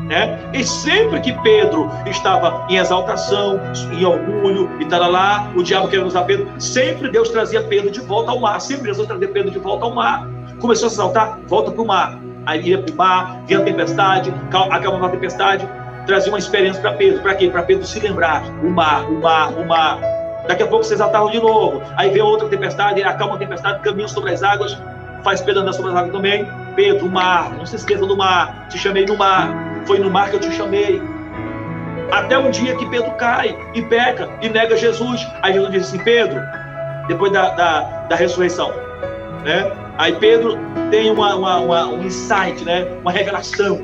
Né? E sempre que Pedro estava em exaltação, em orgulho, e tal lá, o diabo querendo usar Pedro, sempre Deus trazia Pedro de volta ao mar. Sempre Jesus trazia Pedro de volta ao mar. Começou a se exaltar, volta para o mar. Aí ia para o mar, vinha a tempestade, acalmava a tempestade, trazia uma experiência para Pedro. Para quê? Para Pedro se lembrar. O mar. Daqui a pouco se exaltavam de novo. Aí vem outra tempestade, ele acalma a tempestade, caminha sobre as águas, faz Pedro andar sobre as águas também. Pedro, o mar, não se esqueça do mar. Te chamei no mar. Foi no mar que eu te chamei. Até um dia que Pedro cai e peca e nega Jesus. Aí Jesus diz assim, Pedro, depois da ressurreição, né? Aí Pedro tem um insight, né? Uma revelação.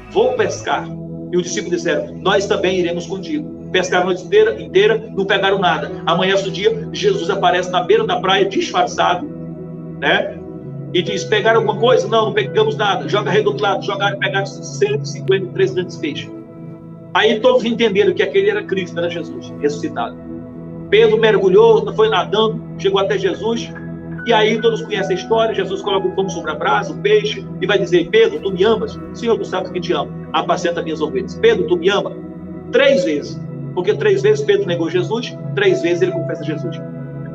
Vou pescar. E os discípulos disseram, nós também iremos contigo. Pescaram a noite inteira, não pegaram nada. Amanhece o dia, Jesus aparece na beira da praia, disfarçado, né? E diz, pegaram alguma coisa? Não pegamos nada. Joga a rede do outro lado. Pegaram 153 grandes peixes. Aí todos entenderam que aquele era Cristo, era Jesus, ressuscitado. Pedro mergulhou, foi nadando, chegou até Jesus. E aí todos conhecem a história. Jesus coloca o pão sobre a brasa, o peixe, e vai dizer, Pedro, tu me amas? Senhor, tu sabes que te amo. Apacenta minhas ovelhas. Pedro, tu me amas? 3 vezes. Porque 3 vezes Pedro negou Jesus, 3 vezes ele confessa Jesus.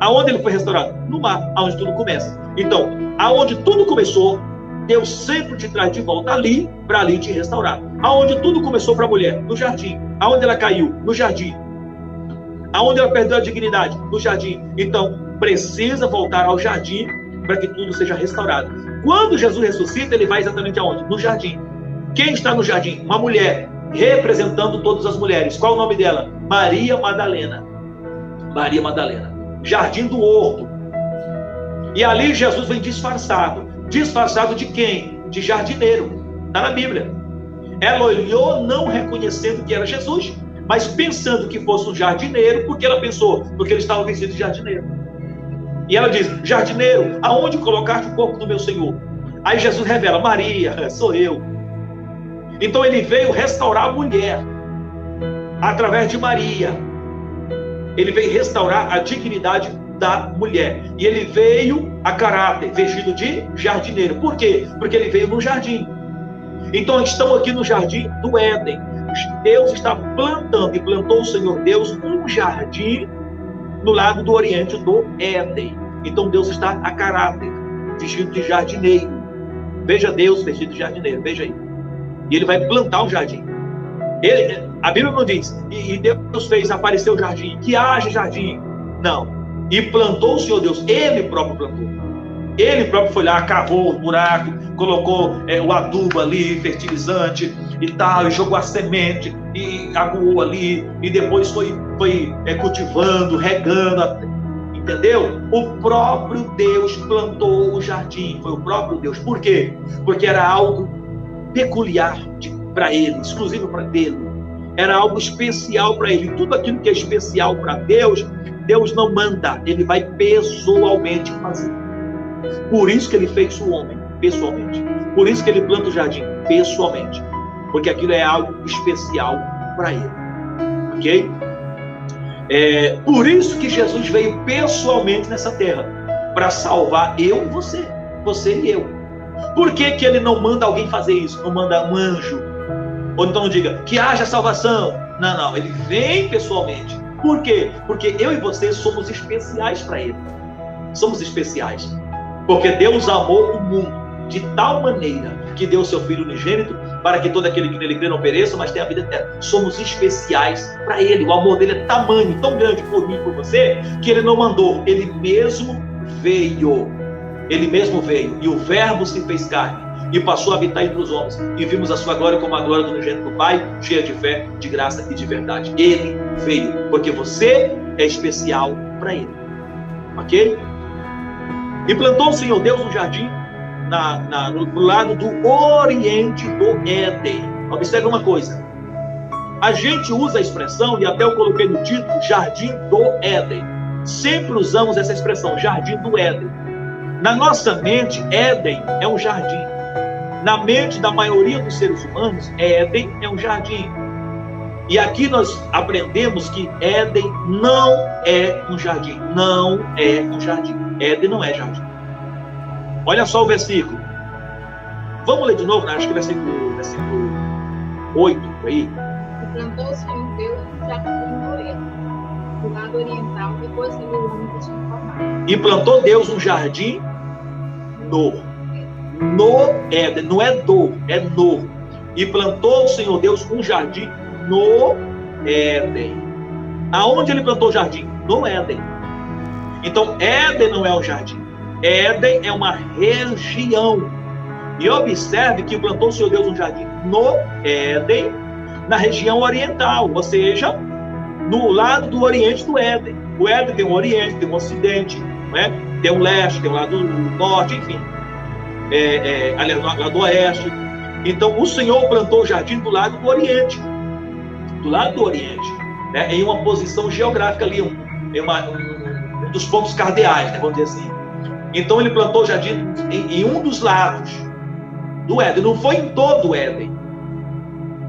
Aonde ele foi restaurado? No mar, aonde tudo começa. Então, aonde tudo começou, Deus sempre te traz de volta ali, para ali te restaurar. Aonde tudo começou para a mulher? No jardim. Aonde ela caiu? No jardim. Aonde ela perdeu a dignidade? No jardim. Então, precisa voltar ao jardim para que tudo seja restaurado. Quando Jesus ressuscita, ele vai exatamente aonde? No jardim. Quem está no jardim? Uma mulher, representando todas as mulheres. Qual o nome dela? Maria Madalena. Maria Madalena. Jardim do Horto. E ali Jesus vem disfarçado. Disfarçado de quem? De jardineiro. Está na Bíblia. Ela olhou não reconhecendo que era Jesus, mas pensando que fosse um jardineiro, porque ela pensou, porque ele estava vestido de jardineiro. E ela diz: jardineiro, aonde colocaste o corpo do meu Senhor? Aí Jesus revela: Maria, sou eu. Então ele veio restaurar a mulher através de Maria. Ele veio restaurar a dignidade da mulher. E ele veio a caráter, vestido de jardineiro. Por quê? Porque ele veio no jardim. Então estamos aqui no jardim do Éden. Deus está plantando, e plantou o Senhor Deus um jardim no lado do Oriente do Éden. Então Deus está a caráter, vestido de jardineiro. Veja Deus vestido de jardineiro, veja aí. E ele vai plantar um jardim. A Bíblia não diz, e Deus fez aparecer o jardim, que haja jardim. Não. E plantou o Senhor Deus, ele próprio plantou. Ele próprio foi lá, cavou o buraco, colocou o adubo ali, fertilizante e tal, e jogou a semente, e aguou ali, e depois foi cultivando, regando, entendeu? O próprio Deus plantou o jardim, foi o próprio Deus. Por quê? Porque era algo peculiar para ele, exclusivo para ele. Era algo especial para ele. Tudo aquilo que é especial para Deus, Deus não manda, ele vai pessoalmente fazer. Por isso que ele fez o homem, pessoalmente. Por isso que ele planta o jardim, pessoalmente. Porque aquilo é algo especial para ele. Ok? Por isso que Jesus veio pessoalmente nessa terra, para salvar eu e você, você e eu. Por que que ele não manda alguém fazer isso? Não manda um anjo? Ou então não diga, que haja salvação. Não, ele vem pessoalmente. Por quê? Porque eu e você somos especiais para ele. Somos especiais. Porque Deus amou o mundo de tal maneira que deu o seu Filho unigênito para que todo aquele que nele crê não pereça, mas tenha a vida eterna. Somos especiais para ele. O amor dele é tamanho, tão grande por mim e por você, que ele não mandou. Ele mesmo veio. Ele mesmo veio. E o Verbo se fez carne e passou a habitar entre os homens. E vimos a sua glória como a glória do unigênito do Pai, cheia de fé, de graça e de verdade. Ele veio, porque você é especial para ele. Ok? E plantou o Senhor Deus um jardim no lado do Oriente do Éden. Observe uma coisa. A gente usa a expressão, e até eu coloquei no título, Jardim do Éden. Sempre usamos essa expressão, Jardim do Éden. Na nossa mente, Éden é um jardim. Na mente da maioria dos seres humanos, Éden é um jardim. E aqui nós aprendemos que Éden não é um jardim. Não é um jardim. Éden não é jardim. Olha só o versículo. Vamos ler de novo, né? Acho que versículo 8, aí. E plantou o Senhor Deus um jardim no Oriente, do lado oriental, depois que o homem que tinha formado. E plantou Deus um jardim no Éden. Não é é no. E plantou o Senhor Deus um jardim no Éden. Aonde ele plantou o jardim? No Éden. Então, Éden não é o jardim. Éden é uma região. E observe que plantou o Senhor Deus um jardim no Éden, na região oriental, ou seja, no lado do Oriente do Éden. O Éden tem um Oriente, tem um Ocidente, né? Tem um Leste, tem um lado Norte, enfim. Aliás, do lado do Oeste. Então, o Senhor plantou o jardim do lado do Oriente. Do lado do Oriente. Né? Em uma posição geográfica ali, um dos pontos cardeais, né? Vamos dizer assim. Então, ele plantou o jardim em um dos lados do Éden. Não foi em todo o Éden.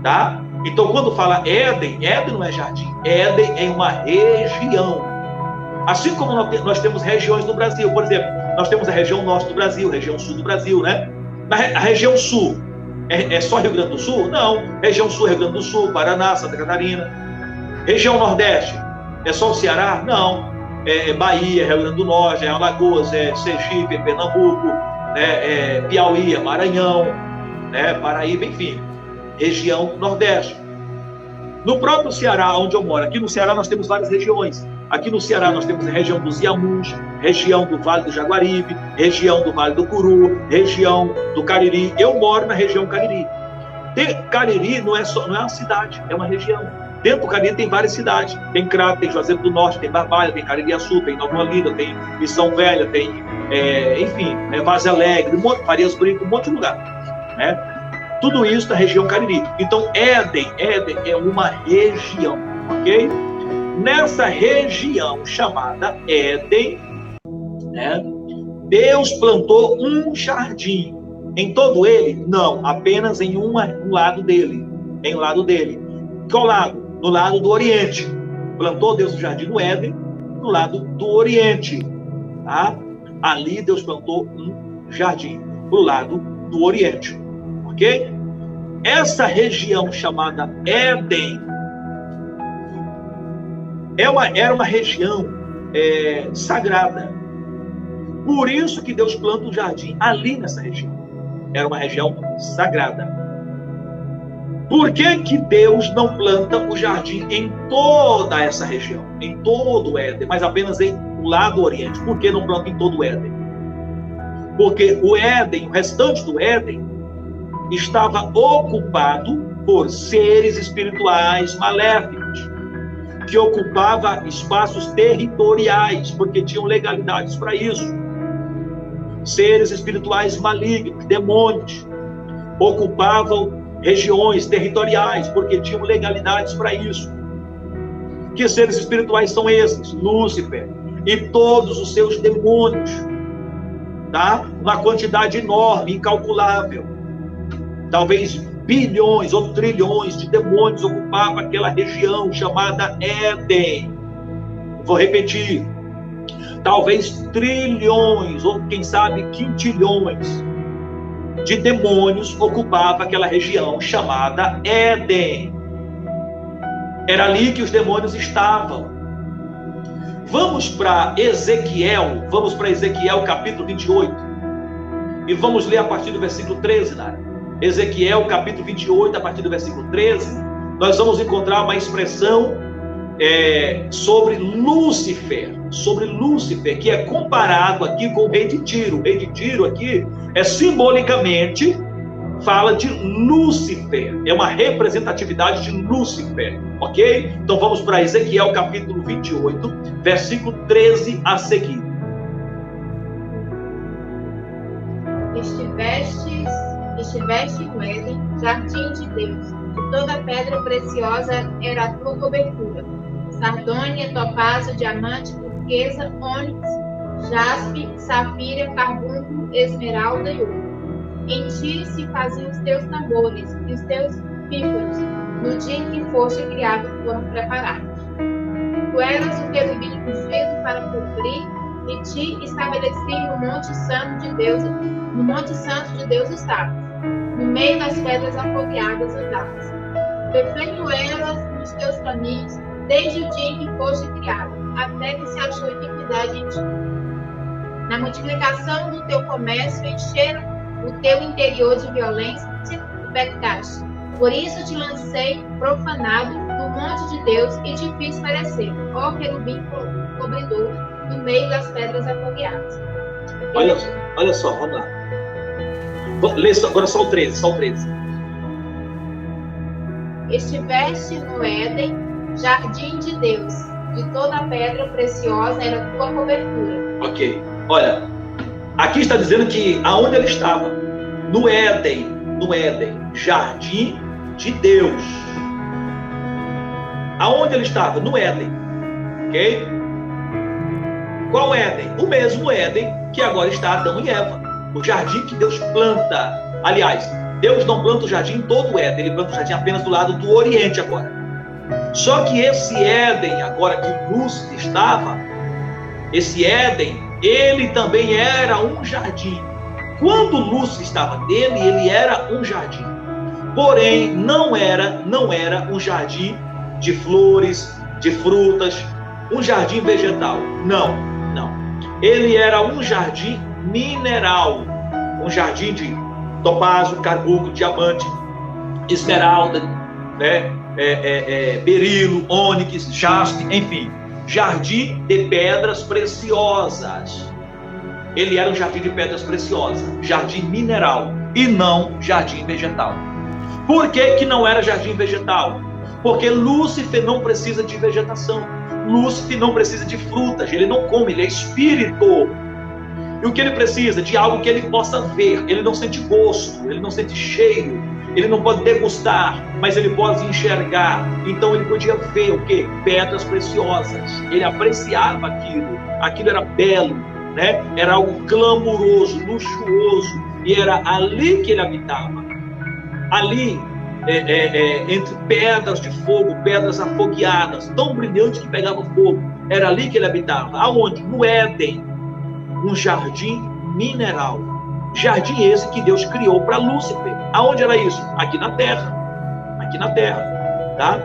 Tá? Então, quando fala Éden, Éden não é jardim. Éden é uma região. Assim como nós temos regiões no Brasil. Por exemplo, nós temos a região norte do Brasil, a região sul do Brasil, né? A região sul é só Rio Grande do Sul? Não. Região sul, Rio Grande do Sul, Paraná, Santa Catarina. Região nordeste é só o Ceará? Não. Bahia, Rio Grande do Norte, Alagoas, Sergipe, Pernambuco, Piauí, Maranhão, Paraíba, enfim. Região nordeste. No próprio Ceará, onde eu moro, aqui no Ceará nós temos várias regiões. Aqui no Ceará nós temos a região dos Iamuns, região do Vale do Jaguaribe, região do Vale do Curu, região do Cariri. Eu moro na região Cariri. Cariri não é uma cidade, é uma região. Dentro do Cariri tem várias cidades. Tem Crato, tem Juazeiro do Norte, tem Barbalha, tem Caririaçu, tem Nova Olinda, tem Missão Velha, tem, enfim, Vaz Alegre, Farias Brito, um monte de lugar, né? Tudo isso na região Cariri. Então, Éden é uma região, ok? Nessa região chamada Éden, né, Deus plantou um jardim. Em todo ele? Não, apenas em um lado dele. Em um lado dele. Qual lado? No lado do Oriente. Plantou Deus o jardim do Éden, no lado do Oriente. Tá? Ali Deus plantou um jardim, pro lado do Oriente. Ok? Essa região chamada Éden era uma região sagrada. Por isso que Deus planta um jardim ali nessa região. Era uma região sagrada. Por que Deus não planta o jardim em toda essa região? Em todo o Éden, mas apenas em o lado oriente. Por que não planta em todo o Éden? Porque o Éden, o restante do Éden, estava ocupado por seres espirituais maléficos, que ocupavam espaços territoriais, porque tinham legalidades para isso. Seres espirituais malignos, demônios, ocupavam regiões territoriais, porque tinham legalidades para isso. Que seres espirituais são esses? Lúcifer e todos os seus demônios, tá? Uma quantidade enorme, incalculável. Talvez bilhões ou trilhões de demônios ocupavam aquela região chamada Éden. Vou repetir. Talvez trilhões, ou quem sabe quintilhões de demônios ocupavam aquela região chamada Éden. Era ali que os demônios estavam. Vamos para Ezequiel capítulo 28, e vamos ler a partir do versículo 13, né? Ezequiel capítulo 28, a partir do versículo 13, nós vamos encontrar uma expressão sobre Lúcifer, que é comparado aqui com o rei de Tiro. O rei de Tiro aqui simbolicamente fala de Lúcifer, é uma representatividade de Lúcifer, ok? Então vamos para Ezequiel capítulo 28, versículo 13 a seguir. Estiveste no Éden, jardim de Deus, de toda pedra preciosa era a tua cobertura. Sardônia, topázio, diamante, turquesa, ônix, jaspe, safira, carbunclo, esmeralda e ouro. Em ti se faziam os teus tambores e os teus pífaros, no dia em que foste criado foram preparados. Tu eras o querubim ungido para cobrir, e te estabeleci no monte santo de Deus. No monte santo de Deus estavas, no meio das pedras afogueadas andavas. Perfeito eras nos teus caminhos, desde o dia em que foste criado, até que se achou iniquidade em ti. Na multiplicação do teu comércio, encheram o teu interior de violência e pecaste. Por isso te lancei profanado no monte de Deus e te fiz perecer, ó querubim cobridor, no meio das pedras afogueadas. Olha só, vamos lá. Lê agora só o 13, Estiveste no Éden, jardim de Deus, de toda pedra preciosa era a tua cobertura. Ok, olha, aqui está dizendo que aonde ele estava, no Éden, jardim de Deus. Aonde ele estava? No Éden, ok? Qual Éden? O mesmo Éden que agora está Adão e Eva. O jardim que Deus planta. Aliás, Deus não planta o jardim em todo o Éden, ele planta o jardim apenas do lado do Oriente agora. Só que esse Éden, agora que Lúcifer estava, esse Éden, ele também era um jardim. Quando Lúcifer estava nele, ele era um jardim. Porém, não era um jardim de flores, de frutas, um jardim vegetal. Não. Ele era um jardim mineral, um jardim de topázio, carbunclo, diamante, esmeralda, né? Berilo, ônix, jaspe, enfim, jardim de pedras preciosas. Ele era um jardim de pedras preciosas, jardim mineral e não jardim vegetal. Por que não era jardim vegetal? Porque Lúcifer não precisa de vegetação. Lúcifer não precisa de frutas. Ele não come, ele é espírito. E o que ele precisa? De algo que ele possa ver. Ele não sente gosto, ele não sente cheiro, ele não pode degustar, mas ele pode enxergar. Então ele podia ver o quê? Pedras preciosas. Ele apreciava aquilo. Aquilo era belo, né? Era algo glamouroso, luxuoso. E era ali que ele habitava. Ali, entre pedras de fogo, pedras afogueadas, tão brilhantes que pegavam fogo. Era ali que ele habitava. Aonde? No Éden. Um jardim mineral. Jardim esse que Deus criou para Lúcifer. Aonde era isso? Aqui na terra. Aqui na terra. Tá?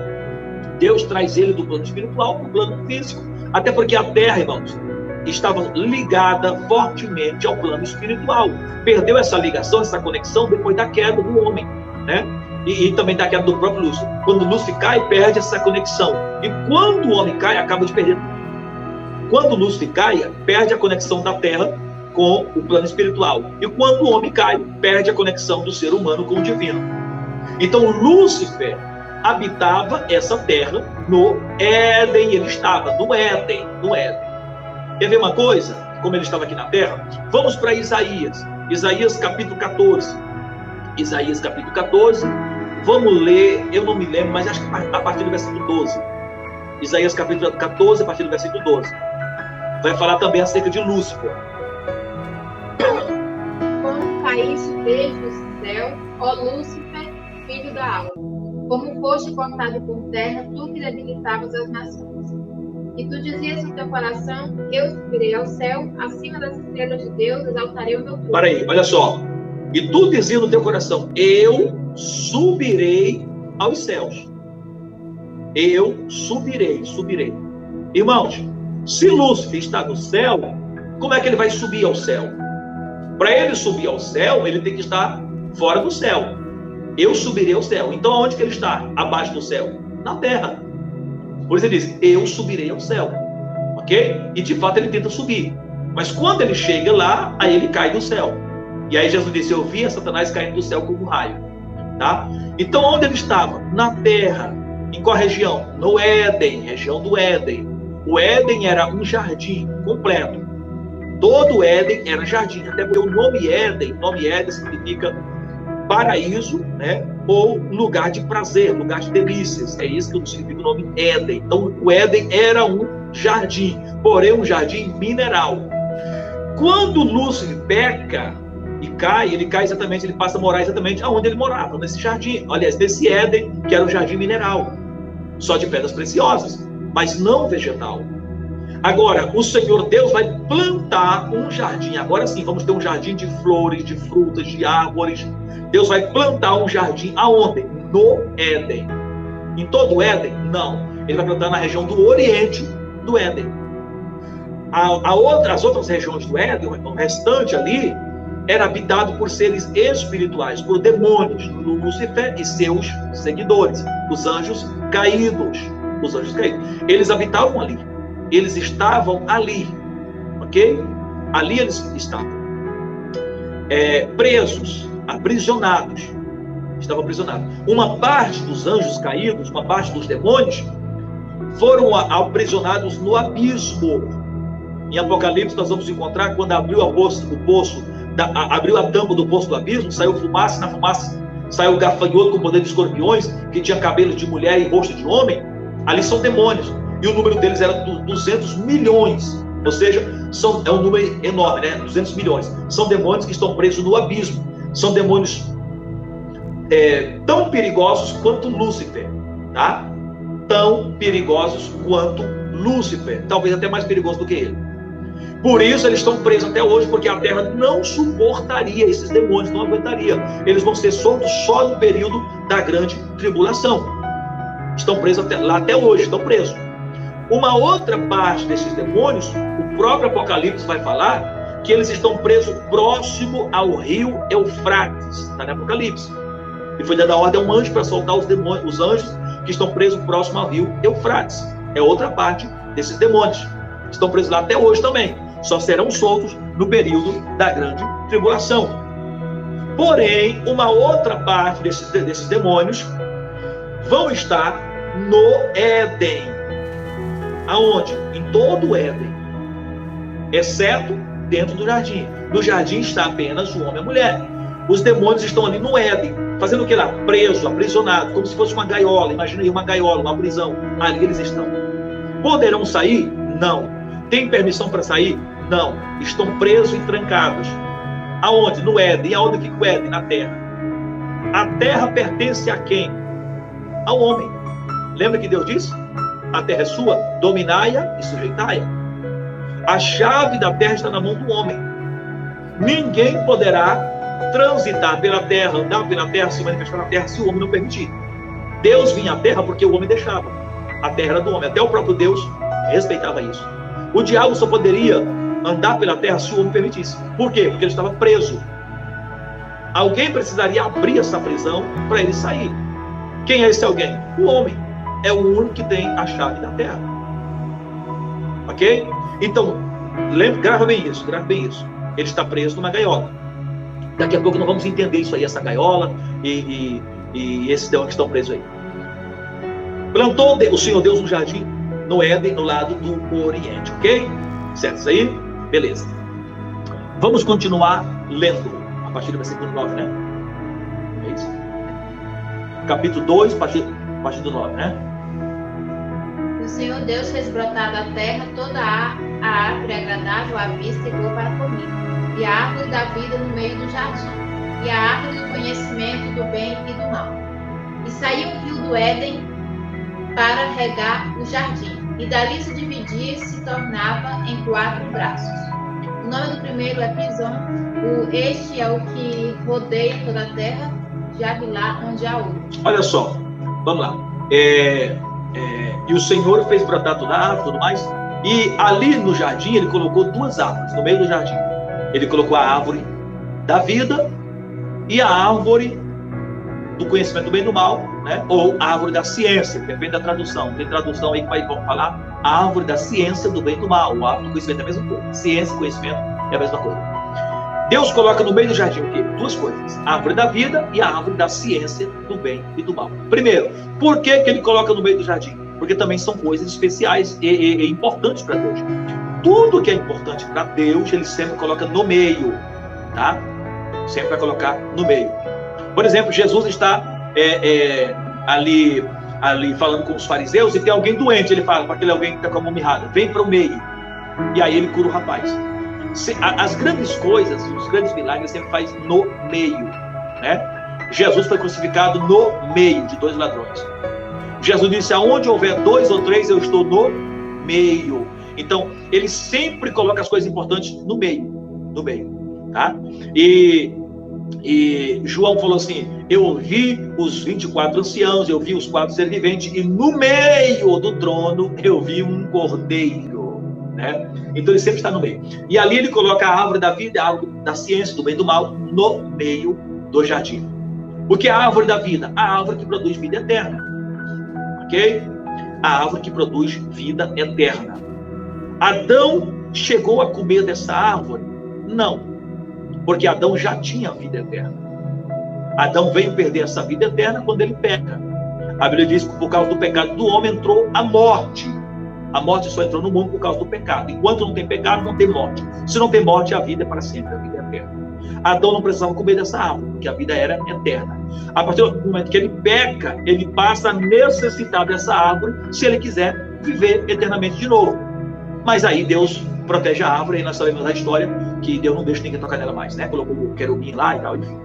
Deus traz ele do plano espiritual para o plano físico. Até porque a terra, irmãos, estava ligada fortemente ao plano espiritual. Perdeu essa ligação, essa conexão depois da queda do homem, né? E também da queda do próprio Lúcifer. Quando Lúcifer cai, perde essa conexão. E quando o homem cai, acaba de perder. Quando Lúcifer cai, perde a conexão da terra com o plano espiritual. E quando o homem cai, perde a conexão do ser humano com o divino. Então Lúcifer habitava essa terra no Éden. Ele estava no Éden. No Éden. Quer ver uma coisa? Como ele estava aqui na terra? Vamos para Isaías. Isaías capítulo 14. Isaías capítulo 14. Vamos ler, eu não me lembro, mas acho que a partir do versículo 12. Isaías capítulo 14, a partir do versículo 12. Vai falar também acerca de Lúcifer. Quando caíste desde o céu, ó Lúcifer, filho da alva, como foste cortado por terra, tu que debilitavas as nações. E tu dizias no teu coração, eu subirei ao céu, acima das estrelas de Deus, exaltarei o meu trono. Para aí, olha só. E tu dizia no teu coração, eu subirei aos céus. Eu subirei. Irmãos, se Lúcifer está no céu, como é que ele vai subir ao céu? Para ele subir ao céu, ele tem que estar fora do céu. Eu subirei ao céu. Então, aonde que ele está? Abaixo do céu? Na terra. Por isso ele diz, eu subirei ao céu. Ok? E de fato ele tenta subir. Mas quando ele chega lá, aí ele cai do céu. E aí Jesus disse, eu vi Satanás caindo do céu como um raio. Tá? Então, onde ele estava? Na terra. Em qual região? No Éden, região do Éden. O Éden era um jardim completo. Todo o Éden era jardim. Até porque o nome Éden significa paraíso, né? Ou lugar de prazer, lugar de delícias. É isso que significa o nome Éden. Então, o Éden era um jardim, porém um jardim mineral. Quando Lúcifer peca e cai, ele cai exatamente, ele passa a morar exatamente aonde ele morava, nesse jardim. Aliás, nesse Éden, que era um jardim mineral, só de pedras preciosas, mas não vegetal. Agora, o Senhor Deus vai plantar um jardim. Agora sim, vamos ter um jardim de flores, de frutas, de árvores. Deus vai plantar um jardim aonde? No Éden. Em todo o Éden? Não. Ele vai plantar na região do Oriente do Éden. As outras regiões do Éden, o restante ali, era habitado por seres espirituais, por demônios, Lúcifer e seus seguidores, os anjos caídos. Os anjos caídos. Eles habitavam ali. Eles estavam ali. Ok? Ali eles estavam. Presos, aprisionados. Estavam aprisionados. Uma parte dos anjos caídos, uma parte dos demônios, foram aprisionados no abismo. Em Apocalipse nós vamos encontrar quando abriu abriu a tampa do poço do abismo, saiu fumaça, na fumaça saiu gafanhoto com poder de escorpiões, que tinha cabelo de mulher e rosto de homem. Ali são demônios, e o número deles era 200 milhões, ou seja, é um número enorme, né? 200 milhões, são demônios que estão presos no abismo, são demônios tão perigosos quanto Lúcifer, tá? Tão perigosos quanto Lúcifer, talvez até mais perigoso do que ele. Por isso eles estão presos até hoje, porque a terra não suportaria esses demônios, não aguentaria. Eles vão ser soltos só no período da grande tribulação. Estão presos lá até hoje, estão presos. Uma outra parte desses demônios, o próprio Apocalipse vai falar que eles estão presos próximo ao rio Eufrates, está no Apocalipse. E foi dada a ordem a um anjo para soltar os demônios, os anjos que estão presos próximo ao rio Eufrates. É outra parte desses demônios. Estão presos lá até hoje também. Só serão soltos no período da grande tribulação. Porém, uma outra parte desses demônios vão estar no Éden. Aonde? Em todo o Éden, exceto dentro do jardim. No jardim está apenas o homem e a mulher. Os demônios estão ali no Éden, fazendo o que lá? Preso, aprisionado, como se fosse uma gaiola. Imagina aí uma gaiola, uma prisão. Ali eles estão. Poderão sair? Não. Tem permissão para sair? Não. Estão presos e trancados. Aonde? No Éden. E aonde fica o Éden? Na terra. A terra pertence a quem? Ao homem. Lembra que Deus disse? A terra é sua, dominai-a e sujeitai-a. A chave da terra está na mão do homem. Ninguém poderá transitar pela terra, andar pela terra, se manifestar na terra, se o homem não permitir. Deus vinha à terra porque o homem deixava. A terra era do homem. Até o próprio Deus respeitava isso. O diabo só poderia andar pela terra se o homem permitisse. Por quê? Porque ele estava preso. Alguém precisaria abrir essa prisão para ele sair. Quem é esse alguém? O homem. É o único que tem a chave da terra. Ok? Então, grava bem isso, Ele está preso numa gaiola. Daqui a pouco nós vamos entender isso aí, essa gaiola e esses demônios que estão presos aí. Plantou o Senhor Deus um jardim no Éden, no lado do Oriente, ok? Certo isso aí? Beleza. Vamos continuar lendo, a partir do versículo 9, né? É isso? Capítulo 2, a partir do 9, né? O Senhor Deus fez brotar da terra toda a árvore agradável à vista e boa para comer, e a árvore da vida no meio do jardim, e a árvore do conhecimento do bem e do mal. E saiu o rio do Éden para regar o jardim, e dali se dividia e se tornava em 4 braços. O nome do primeiro é Pison, este é o que rodeia toda a terra, de Avilá, onde há ouro. Olha só, vamos lá. E o Senhor fez brotar toda a árvore e tudo mais, e ali no jardim ele colocou 2 árvores, no meio do jardim. Ele colocou a árvore da vida e a árvore do conhecimento do bem e do mal, né? Ou a árvore da ciência, depende da tradução. Tem tradução aí que vai falar a árvore da ciência do bem e do mal. A árvore do conhecimento é a mesma coisa. Ciência e conhecimento é a mesma coisa. Deus coloca no meio do jardim o quê? 2 coisas. A árvore da vida e a árvore da ciência do bem e do mal. Primeiro, por que ele coloca no meio do jardim? Porque também são coisas especiais e importantes para Deus. Tudo que é importante para Deus, ele sempre coloca no meio, tá? Sempre vai colocar no meio. Por exemplo, Jesus está ali falando com os fariseus e tem alguém doente. Ele fala para aquele alguém que está com a mão mirrada, vem para o meio. E aí ele cura o rapaz. As grandes coisas, os grandes milagres sempre faz no meio, né? Jesus foi crucificado no meio de 2 ladrões. Jesus disse, aonde houver 2 ou 3, eu estou no meio. Então, ele sempre coloca as coisas importantes no meio, tá? E João falou assim, eu ouvi os 24 anciãos, eu vi os 4 seres viventes, e no meio do trono eu vi um cordeiro, né? Então ele sempre está no meio. E ali ele coloca a árvore da vida, a árvore da ciência, do bem e do mal, no meio do jardim. O que é a árvore da vida? A árvore que produz vida eterna. Ok? A árvore que produz vida eterna. Adão chegou a comer dessa árvore? Não. Porque Adão já tinha vida eterna. Adão veio perder essa vida eterna quando ele peca. A Bíblia diz que por causa do pecado do homem entrou a morte. A morte só entrou no mundo por causa do pecado. Enquanto não tem pecado, não tem morte. Se não tem morte, a vida é para sempre, a vida é eterna. Adão não precisava comer dessa árvore, porque a vida era eterna. A partir do momento que ele peca, ele passa a necessitar dessa árvore, se ele quiser viver eternamente de novo. Mas aí Deus protege a árvore, e nós sabemos a história, que Deus não deixa ninguém tocar nela mais, né? Colocou o querubim lá e tal, enfim.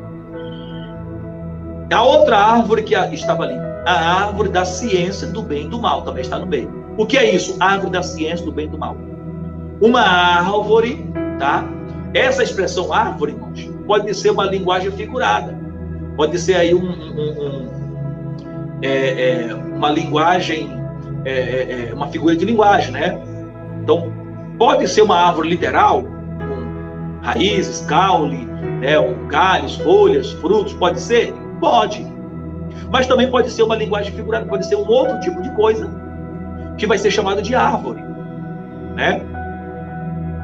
A outra árvore que estava ali, a árvore da ciência do bem e do mal, também está no meio. O que é isso? A árvore da ciência do bem e do mal. Uma árvore, tá? Essa expressão árvore, irmãos, pode ser uma linguagem figurada. Pode ser aí uma linguagem, uma figura de linguagem, né? Então, pode ser uma árvore literal, com raízes, caule, né, galhos, folhas, frutos, pode ser? Pode. Mas também pode ser uma linguagem figurada, pode ser um outro tipo de coisa, que vai ser chamado de árvore, né?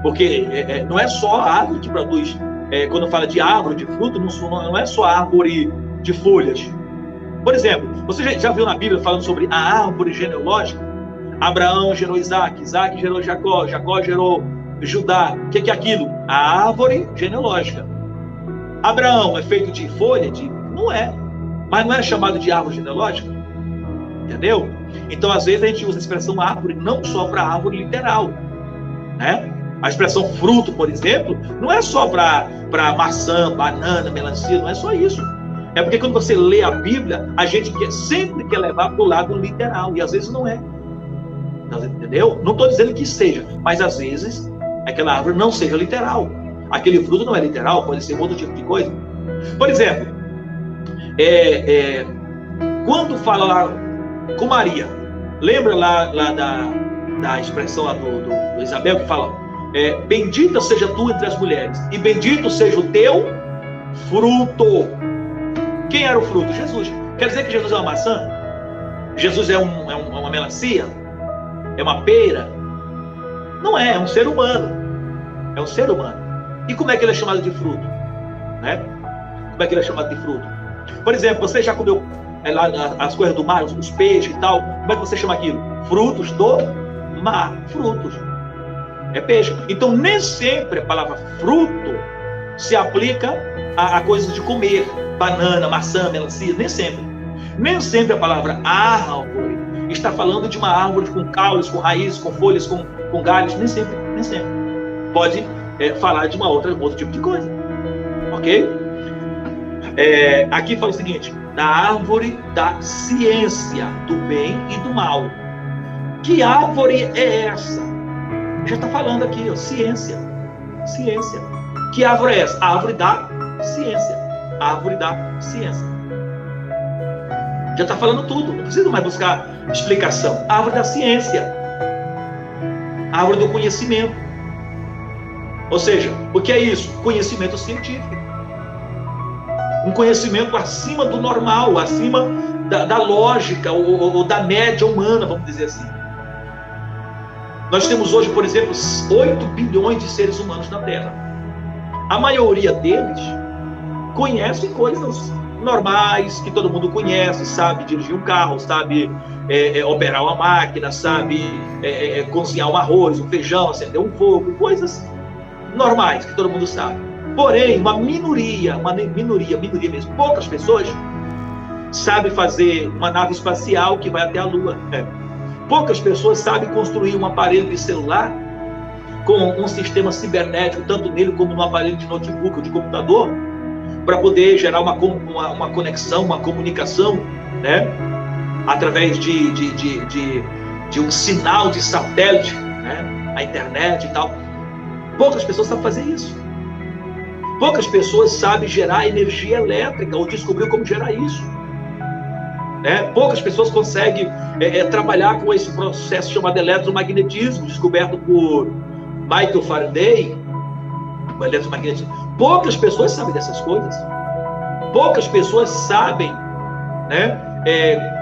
Porque não é só a árvore que produz quando fala de árvore, de fruto, não é só árvore de folhas. Por exemplo, você já viu na Bíblia falando sobre a árvore genealógica? Abraão gerou Isaac, Isaac gerou Jacó, Jacó gerou Judá. O que é aquilo? A árvore genealógica. Abraão é feito de folha? Não é. Mas não é chamado de árvore genealógica? Entendeu? Então, às vezes, a gente usa a expressão árvore não só para árvore literal, né? A expressão fruto, por exemplo, não é só para maçã, banana, melancia, não é só isso. É porque quando você lê a Bíblia, a gente sempre quer levar para o lado literal, e às vezes não é. Entendeu? Não estou dizendo que seja, mas às vezes aquela árvore não seja literal. Aquele fruto não é literal, pode ser outro tipo de coisa. Por exemplo, quando fala lá com Maria, lembra lá da expressão lá do Isabel que fala, bendita seja tu entre as mulheres, e bendito seja o teu fruto. Quem era o fruto? Jesus. Quer dizer que Jesus é uma maçã? Jesus é uma melancia? É uma pera? Não é um ser humano. É um ser humano. E como é que ele é chamado de fruto? Né? Como é que ele é chamado de fruto? Por exemplo, você já comeu lá as coisas do mar, os peixes e tal? Como é que você chama aquilo? Frutos do mar. Frutos. É peixe. Então, nem sempre a palavra fruto se aplica a coisas de comer. Banana, maçã, melancia. Nem sempre. Nem sempre a palavra árvore está falando de uma árvore com caules, com raízes, com folhas, com galhos. Nem sempre. Nem sempre. Pode falar de outro tipo de coisa. Ok? Aqui fala o seguinte: da árvore da ciência do bem e do mal. Que árvore é essa? Já está falando aqui, ó, ciência. Ciência. Que árvore é essa? A árvore da ciência. A árvore da ciência. Já está falando tudo, não precisa mais buscar explicação. A árvore da ciência. A árvore do conhecimento. Ou seja, o que é isso? Conhecimento científico. Um conhecimento acima do normal, acima da lógica ou da média humana, vamos dizer assim. Nós temos hoje, por exemplo, 8 bilhões de seres humanos na Terra. A maioria deles conhecem coisas normais, que todo mundo conhece, sabe dirigir um carro, sabe operar uma máquina, sabe cozinhar um arroz, um feijão, acender um fogo, coisas normais, que todo mundo sabe. Porém, uma minoria mesmo, poucas pessoas sabem fazer uma nave espacial que vai até a Lua. Poucas pessoas sabem construir um aparelho de celular com um sistema cibernético, tanto nele como no aparelho de notebook ou de computador, para poder gerar uma conexão, uma comunicação, né? Através de um sinal de satélite, né? A internet e tal. Poucas pessoas sabem fazer isso. Poucas pessoas sabem gerar energia elétrica ou descobrir como gerar isso. Poucas pessoas conseguem trabalhar com esse processo chamado eletromagnetismo, descoberto por Michael Faraday. O eletromagnetismo. Poucas pessoas sabem dessas coisas. Poucas pessoas sabem, né,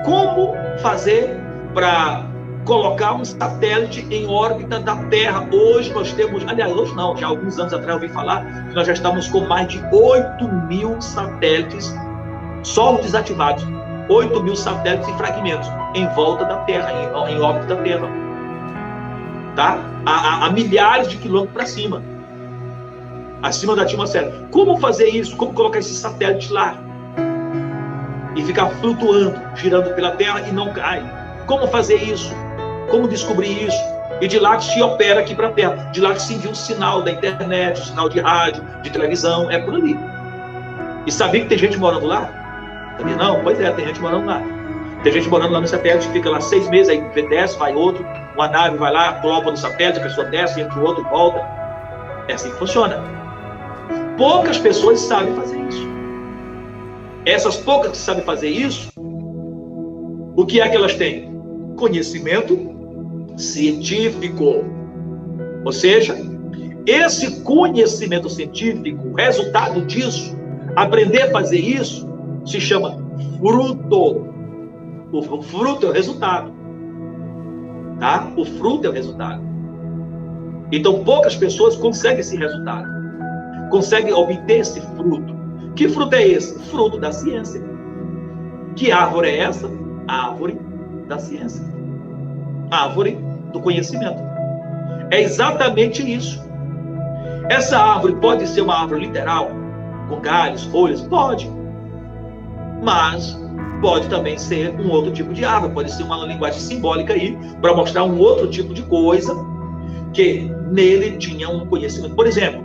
como fazer para colocar um satélite em órbita da Terra. Hoje nós temos, aliás, hoje não, já há alguns anos atrás eu ouvi falar que nós já estamos com mais de 8.000 satélites só desativados. 8.000 satélites e fragmentos em volta da Terra, em órbita da Terra. Tá? A milhares de quilômetros para cima. Acima da atmosfera. Como fazer isso? Como colocar esse satélite lá? E ficar flutuando, girando pela Terra e não cai. Como fazer isso? Como descobrir isso? E de lá que se opera aqui para a Terra. De lá que se envia um sinal da internet, um sinal de rádio, de televisão. É por ali. E sabia que tem gente morando lá? Sabia não? Pois é, tem gente morando lá. Tem gente morando lá no satélite, fica lá 6 meses, aí desce, vai outro. Uma nave vai lá, coloca no satélite, a pessoa desce, entra o outro, volta. É assim que funciona. Poucas pessoas sabem fazer isso. Essas poucas que sabem fazer isso, o que é que elas têm? Conhecimento científico. Ou seja, esse conhecimento científico, o resultado disso, aprender a fazer isso, se chama fruto. O fruto é o resultado. Tá? O fruto é o resultado. Então, poucas pessoas conseguem esse resultado. consegue obter esse fruto. Que fruto é esse? Fruto da ciência. Que árvore é essa? A árvore da ciência. A árvore do conhecimento. É exatamente isso. Essa árvore pode ser uma árvore literal, com galhos, folhas? Pode. Mas pode também ser um outro tipo de árvore. Pode ser uma linguagem simbólica aí, para mostrar um outro tipo de coisa que nele tinha um conhecimento. Por exemplo,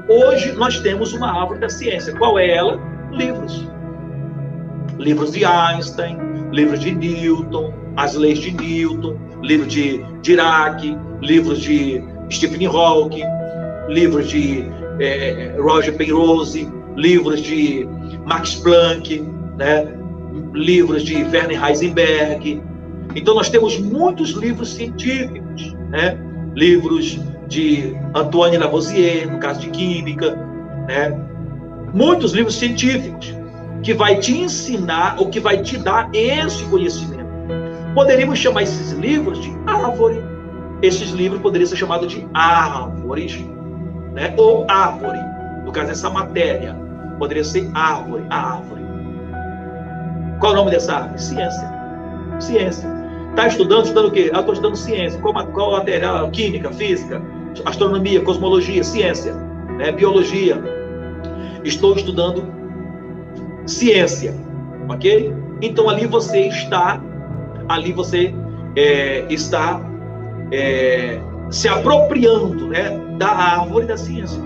hoje nós temos uma árvore da ciência. Qual é ela? Livros. Livros de Einstein, livros de Newton, as leis de Newton, livros de Dirac, livros de Stephen Hawking, livros de Roger Penrose, livros de Max Planck, né? Livros de Werner Heisenberg. Então nós temos muitos livros científicos, né? Livros de Antoine Lavoisier, no caso de química, né? Muitos livros científicos que vai te ensinar ou que vai te dar esse conhecimento. Poderíamos chamar esses livros de árvore. Esses livros poderiam ser chamados de árvores, né? Ou árvore. No caso, essa matéria poderia ser árvore, a árvore. Qual é o nome dessa árvore? Ciência. Ciência. Está estudando? Estudando o quê? Eu estou estudando ciência. Qual material? Química, física, astronomia, cosmologia, ciência, né? Biologia. Estou estudando ciência, ok? Então ali você está se apropriando, né, da árvore da ciência,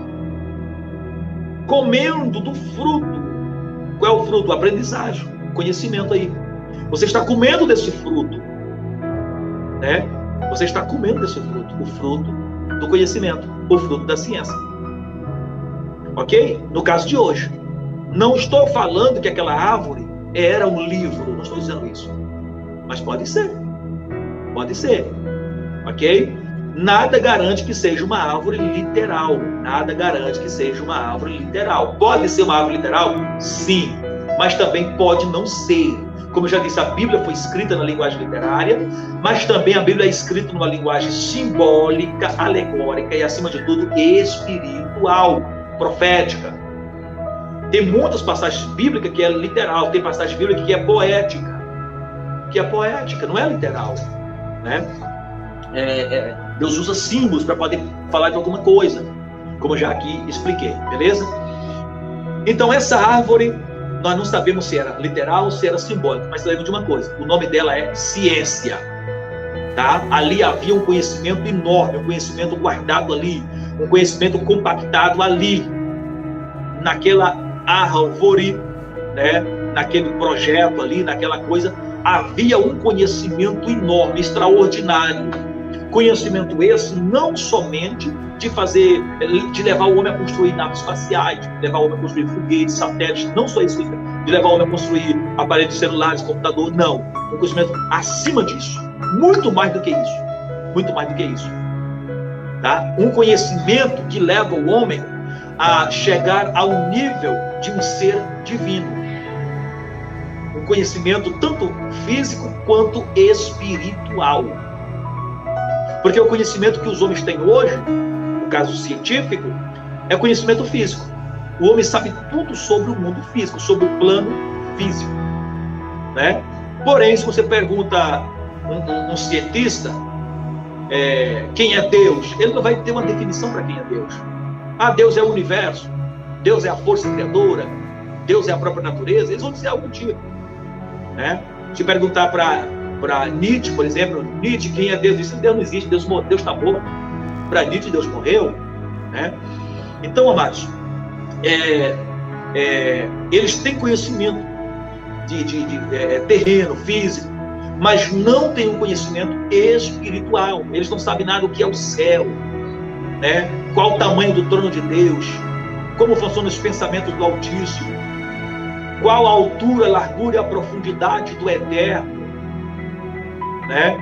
comendo do fruto. Qual é o fruto? Aprendizagem, conhecimento aí. Você está comendo desse fruto, né? Você está comendo desse fruto, o fruto do conhecimento, o fruto da ciência, ok? No caso de hoje, não estou falando que aquela árvore era um livro, não estou dizendo isso, mas pode ser, ok? Nada garante que seja uma árvore literal, nada garante que seja uma árvore literal. Pode ser uma árvore literal? Sim, mas também pode não ser. Como eu já disse, a Bíblia foi escrita na linguagem literária, mas também a Bíblia é escrita numa linguagem simbólica, alegórica e, acima de tudo, espiritual, profética. Tem muitas passagens bíblicas que é literal, tem passagem bíblica que é poética, não é literal, né? Deus usa símbolos para poder falar de alguma coisa, como eu já aqui expliquei, beleza? Então essa árvore, nós não sabemos se era literal ou se era simbólica, mas lembra de uma coisa, o nome dela é ciência, tá? Ali havia um conhecimento enorme, um conhecimento guardado ali, um conhecimento compactado ali, naquela árvore, né? Naquele projeto ali, naquela coisa, havia um conhecimento enorme, extraordinário. Conhecimento esse não somente de levar o homem a construir naves espaciais, de levar o homem a construir foguetes, satélites, não só isso, de levar o homem a construir aparelhos celulares, computador, não. Um conhecimento acima disso, muito mais do que isso, tá? Um conhecimento que leva o homem a chegar ao nível de um ser divino. Um conhecimento tanto físico quanto espiritual. Porque o conhecimento que os homens têm hoje, no caso científico, é conhecimento físico. O homem sabe tudo sobre o mundo físico, sobre o plano físico, né? Porém, se você pergunta um cientista quem é Deus, ele não vai ter uma definição para quem é Deus. Ah, Deus é o universo, Deus é a força criadora, Deus é a própria natureza. Eles vão dizer algum tipo, né? Se perguntar para Nietzsche, por exemplo, Nietzsche, quem é Deus? Diz, Deus não existe, Deus está morto. Para Nietzsche, Deus morreu, né? Então, amados, eles têm conhecimento de terreno, físico, mas não têm um conhecimento espiritual. Eles não sabem nada do que é o céu, né? Qual o tamanho do trono de Deus, como funcionam os pensamentos do Altíssimo, qual a altura, a largura e a profundidade do Eterno, né?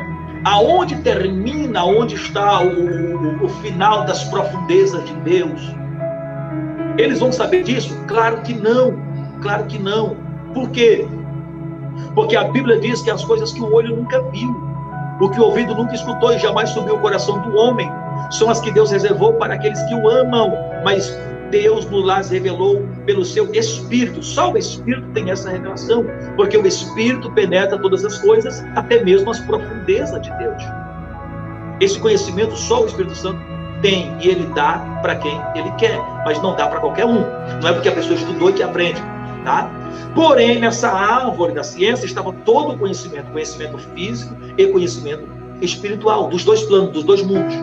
Aonde termina, aonde está o final das profundezas de Deus. Eles vão saber disso? Claro que não. Por quê? Porque a Bíblia diz que as coisas que o olho nunca viu, o que o ouvido nunca escutou e jamais subiu o coração do homem, são as que Deus reservou para aqueles que o amam. Mas Deus nos revelou pelo seu Espírito. Só o Espírito tem essa revelação, porque o Espírito penetra todas as coisas, até mesmo as profundezas de Deus. Esse conhecimento só o Espírito Santo tem, e ele dá para quem ele quer, mas não dá para qualquer um. Não é porque a pessoa estudou e que aprende, tá? Porém, nessa árvore da ciência estava todo o conhecimento, conhecimento físico e conhecimento espiritual, dos dois planos, dos dois mundos.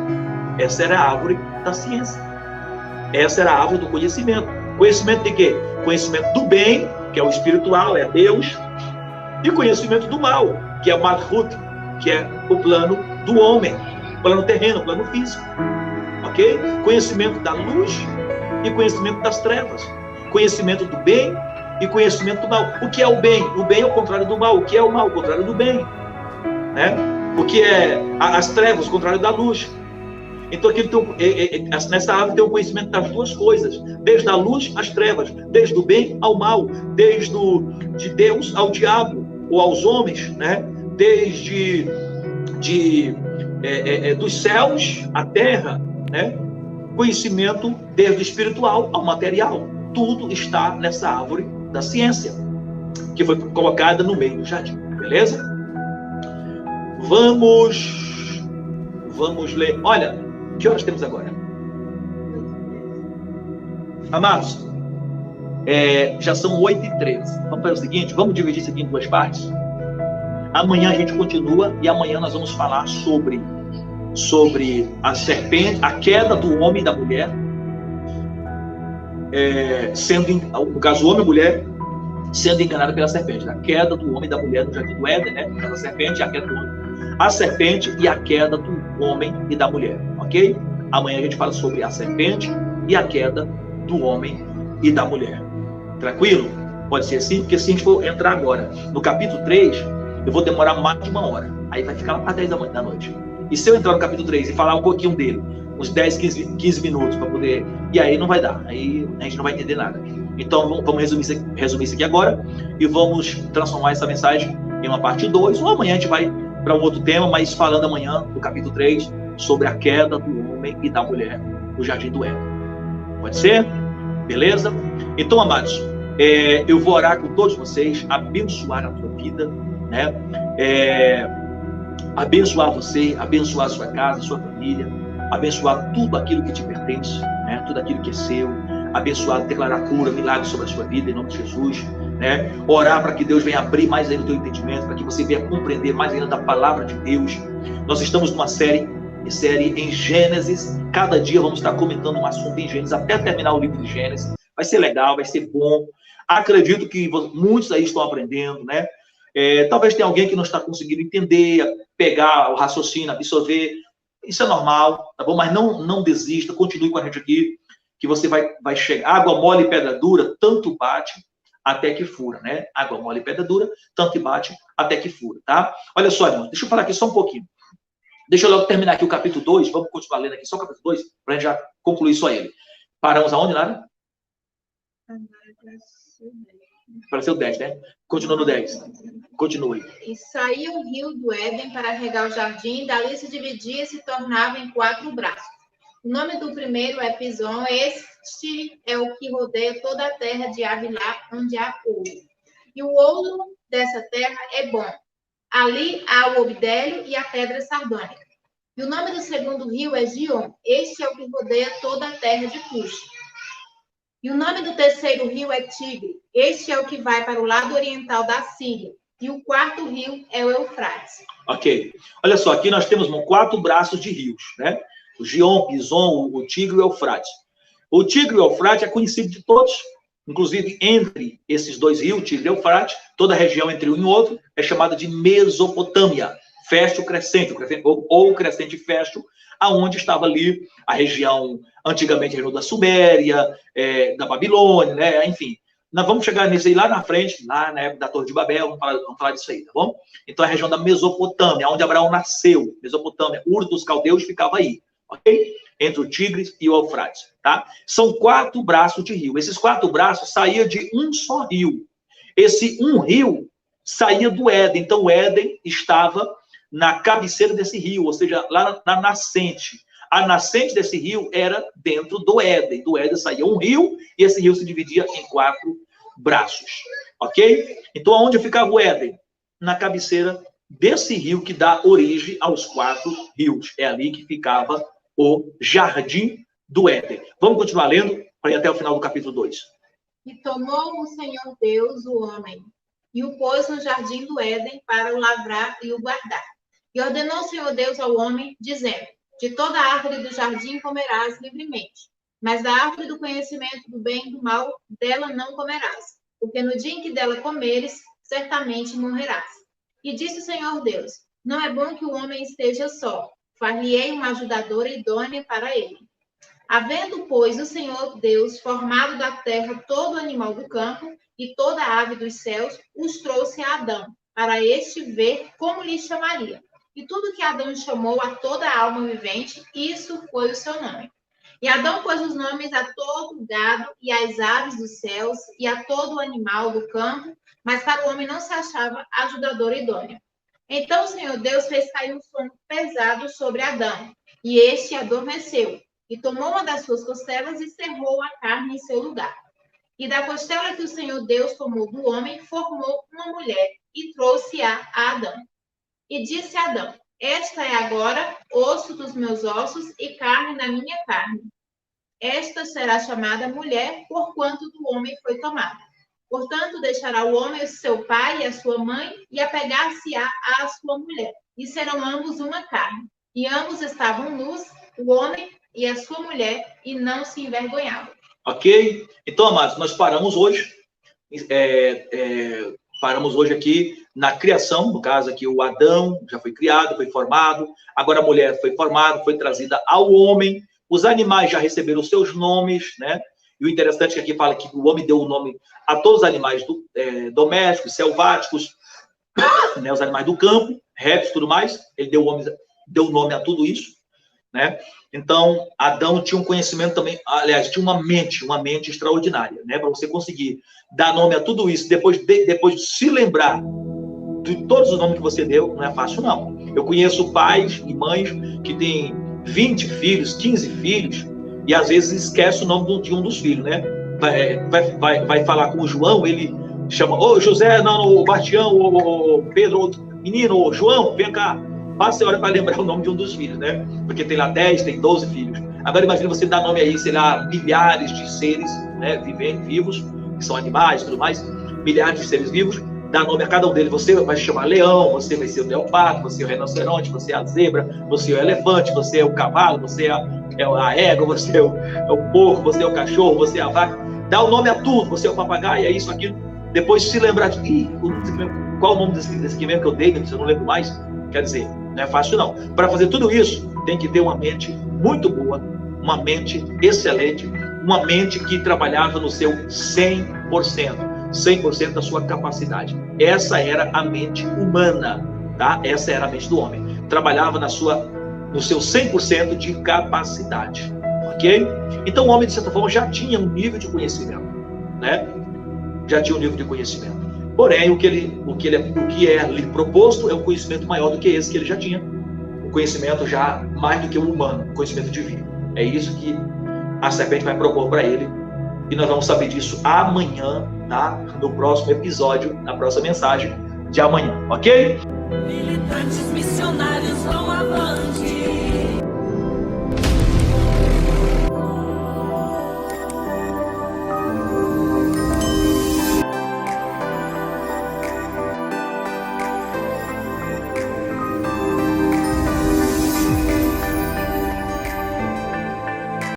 Essa era a árvore da ciência. Essa era a árvore do conhecimento. Conhecimento de quê? Conhecimento do bem, que é o espiritual, é Deus, e conhecimento do mal, que é o Malchut, que é o plano do homem, plano terreno, plano físico. Ok? Conhecimento da luz e conhecimento das trevas. Conhecimento do bem e conhecimento do mal. O que é o bem? O bem é o contrário do mal. O que é o mal? O contrário do bem. Né? O que é as trevas? O contrário da luz. Então, aqui nessa árvore tem o conhecimento das duas coisas, desde a luz às trevas, desde o bem ao mal, desde de Deus ao diabo, ou aos homens, né? Desde dos céus à terra, né? Conhecimento desde o espiritual ao material. Tudo está nessa árvore da ciência, que foi colocada no meio do jardim, beleza? Vamos ler. Olha, que horas temos agora? Amados, já são 8h13. Vamos fazer o seguinte, vamos dividir isso aqui em duas partes. Amanhã a gente continua e amanhã nós vamos falar sobre a serpente, a queda do homem e da mulher, no caso o homem e a mulher sendo enganado pela serpente. A queda do homem e da mulher no jardim do Éden, né? A serpente e a queda do homem. A serpente e a queda do homem e da mulher, ok? Amanhã a gente fala sobre a serpente e a queda do homem e da mulher. Tranquilo? Pode ser assim? Porque se a gente for entrar agora no capítulo 3, eu vou demorar mais de 1 hora. Aí vai ficar lá para 10 da noite. E se eu entrar no capítulo 3 e falar um pouquinho dele, uns 10, 15 minutos para poder... E aí não vai dar. Aí a gente não vai entender nada. Então vamos resumir isso aqui agora e vamos transformar essa mensagem em uma parte 2, ou amanhã a gente vai para um outro tema, mas falando amanhã do capítulo 3 sobre a queda do homem e da mulher no jardim do Éden. Pode ser? Beleza? Então, amados, eu vou orar com todos vocês, abençoar a tua vida, né? Abençoar você, abençoar a sua casa, a sua família, abençoar tudo aquilo que te pertence, né? Tudo aquilo que é seu, abençoar, declarar cura, milagre sobre a sua vida, em nome de Jesus, né? Orar para que Deus venha abrir mais ainda o teu entendimento, para que você venha compreender mais ainda da palavra de Deus. Nós estamos numa série em Gênesis. Cada dia vamos estar comentando um assunto em Gênesis, até terminar o livro de Gênesis. Vai ser legal, vai ser bom. Acredito que muitos aí estão aprendendo, né? Talvez tenha alguém que não está conseguindo entender, pegar o raciocínio, absorver. Isso é normal, tá bom? Mas não desista, continue com a gente aqui, que você vai chegar. Água mole e pedra dura, tanto bate até que fura, né? Água mole e pedra dura, tanto bate até que fura, tá? Olha só, irmãos, deixa eu falar aqui só um pouquinho. Deixa eu logo terminar aqui o capítulo 2, vamos continuar lendo aqui só o capítulo 2, para a gente já concluir só ele. Paramos aonde, Lara? Pareceu 10, né? Continua no 10. Continue. E saía o rio do Éden para regar o jardim, dali se dividia e se tornava em 4 braços. O nome do primeiro é Pison, este é o que rodeia toda a terra de Avilá, onde há ouro. E o ouro dessa terra é bom. Ali há o obidélio e a pedra sardônica. E o nome do segundo rio é Gion, este é o que rodeia toda a terra de Cush. E o nome do terceiro rio é Tigre, este é o que vai para o lado oriental da Síria. E o quarto rio é o Eufrates. Ok. Olha só, aqui nós temos 4 braços de rios, né? O Gion, Pison, o Tigre e o Eufrates. O Tigre e o Eufrates é conhecido de todos, inclusive entre esses 2 rios, Tigre e Eufrates, toda a região entre um e outro é chamada de Mesopotâmia, Féstio Crescente, ou Crescente Féstio, aonde estava ali a região, antigamente a região da Suméria, da Babilônia, né? Enfim. Nós vamos chegar nisso aí lá na frente, lá na época da Torre de Babel, vamos falar disso aí, tá bom? Então, a região da Mesopotâmia, onde Abraão nasceu, Mesopotâmia, Ur dos Caldeus ficava aí, ok? Entre o Tigres e o Eufrates, tá? São 4 braços de rio. Esses 4 braços saíam de um só rio. Esse um rio saía do Éden. Então, o Éden estava na cabeceira desse rio, ou seja, lá na nascente, A nascente desse rio era dentro do Éden. Do Éden saía um rio e esse rio se dividia em 4 braços. Ok? Então, aonde ficava o Éden? Na cabeceira desse rio que dá origem aos 4 rios. É ali que ficava o jardim do Éden. Vamos continuar lendo para ir até o final do capítulo 2. E tomou o Senhor Deus o homem, e o pôs no jardim do Éden para o lavrar e o guardar. E ordenou o Senhor Deus ao homem, dizendo: de toda a árvore do jardim comerás livremente, mas da árvore do conhecimento do bem e do mal, dela não comerás, porque no dia em que dela comeres, certamente morrerás. E disse o Senhor Deus: não é bom que o homem esteja só, far-lhe-ei uma ajudadora idônea para ele. Havendo, pois, o Senhor Deus formado da terra todo animal do campo e toda ave dos céus, os trouxe a Adão, para este ver como lhe chamaria. E tudo que Adão chamou a toda a alma vivente, isso foi o seu nome. E Adão pôs os nomes a todo o gado e às aves dos céus e a todo o animal do campo, mas para o homem não se achava ajudadora idônea. Então o Senhor Deus fez cair um sono pesado sobre Adão, e este adormeceu. E tomou uma das suas costelas e cerrou a carne em seu lugar. E da costela que o Senhor Deus tomou do homem, formou uma mulher e trouxe-a a Adão. E disse a Adão: esta é agora osso dos meus ossos e carne da minha carne. Esta será chamada mulher, porquanto do homem foi tomada. Portanto, deixará o homem o seu pai e a sua mãe, e apegar-se-á à sua mulher, e serão ambos uma carne. E ambos estavam nus, o homem e a sua mulher, e não se envergonhavam. Ok? Então, amados, nós paramos hoje. Paramos hoje aqui na criação, no caso aqui o Adão já foi criado, foi formado, agora a mulher foi formada, foi trazida ao homem, os animais já receberam os seus nomes, né? E o interessante é que aqui fala que o homem deu o nome a todos os animais domésticos, selváticos, né? Os animais do campo, répteis e tudo mais, ele deu o nome a tudo isso, né? Então, Adão tinha um conhecimento também, aliás, tinha uma mente extraordinária, né? Para você conseguir dar nome a tudo isso, depois de se lembrar de todos os nomes que você deu, não é fácil, não. Eu conheço pais e mães que têm 20 filhos, 15 filhos, e às vezes esquece o nome de um dos filhos, né? Vai falar com o João, ele chama, ô José, não, o Bastião, o Pedro, o menino, o João, vem cá. Passa a hora para lembrar o nome de um dos filhos, né? Porque tem lá 10, tem 12 filhos. Agora imagina você dar nome aí, sei lá, milhares de seres, né, vivos, que são animais e tudo mais, milhares de seres vivos, dá nome a cada um deles. Você vai se chamar leão, você vai ser o leopardo, você é o rinoceronte, você é a zebra, você é o elefante, você é o cavalo, você é a égua, você é o porco, você é o cachorro, você é a vaca. Dá o nome a tudo, você é o papagaio, é isso, aquilo. Depois se lembrar de, qual o nome desse aqui mesmo que eu dei, se eu não lembro mais. Quer dizer, não é fácil não. Para fazer tudo isso, tem que ter uma mente muito boa, uma mente excelente, uma mente que trabalhava no seu 100% da sua capacidade. Essa era a mente humana, tá? Essa era a mente do homem. Trabalhava no seu 100% de capacidade, ok? Então o homem, de certa forma, já tinha um nível de conhecimento, né? Já tinha um nível de conhecimento. Porém, o que é lhe proposto é um conhecimento maior do que esse que ele já tinha. Um conhecimento já mais do que o humano, um conhecimento divino. É isso que a serpente vai propor para ele. E nós vamos saber disso amanhã, tá? No próximo episódio, na próxima mensagem de amanhã, ok? Militantes missionários vão avante.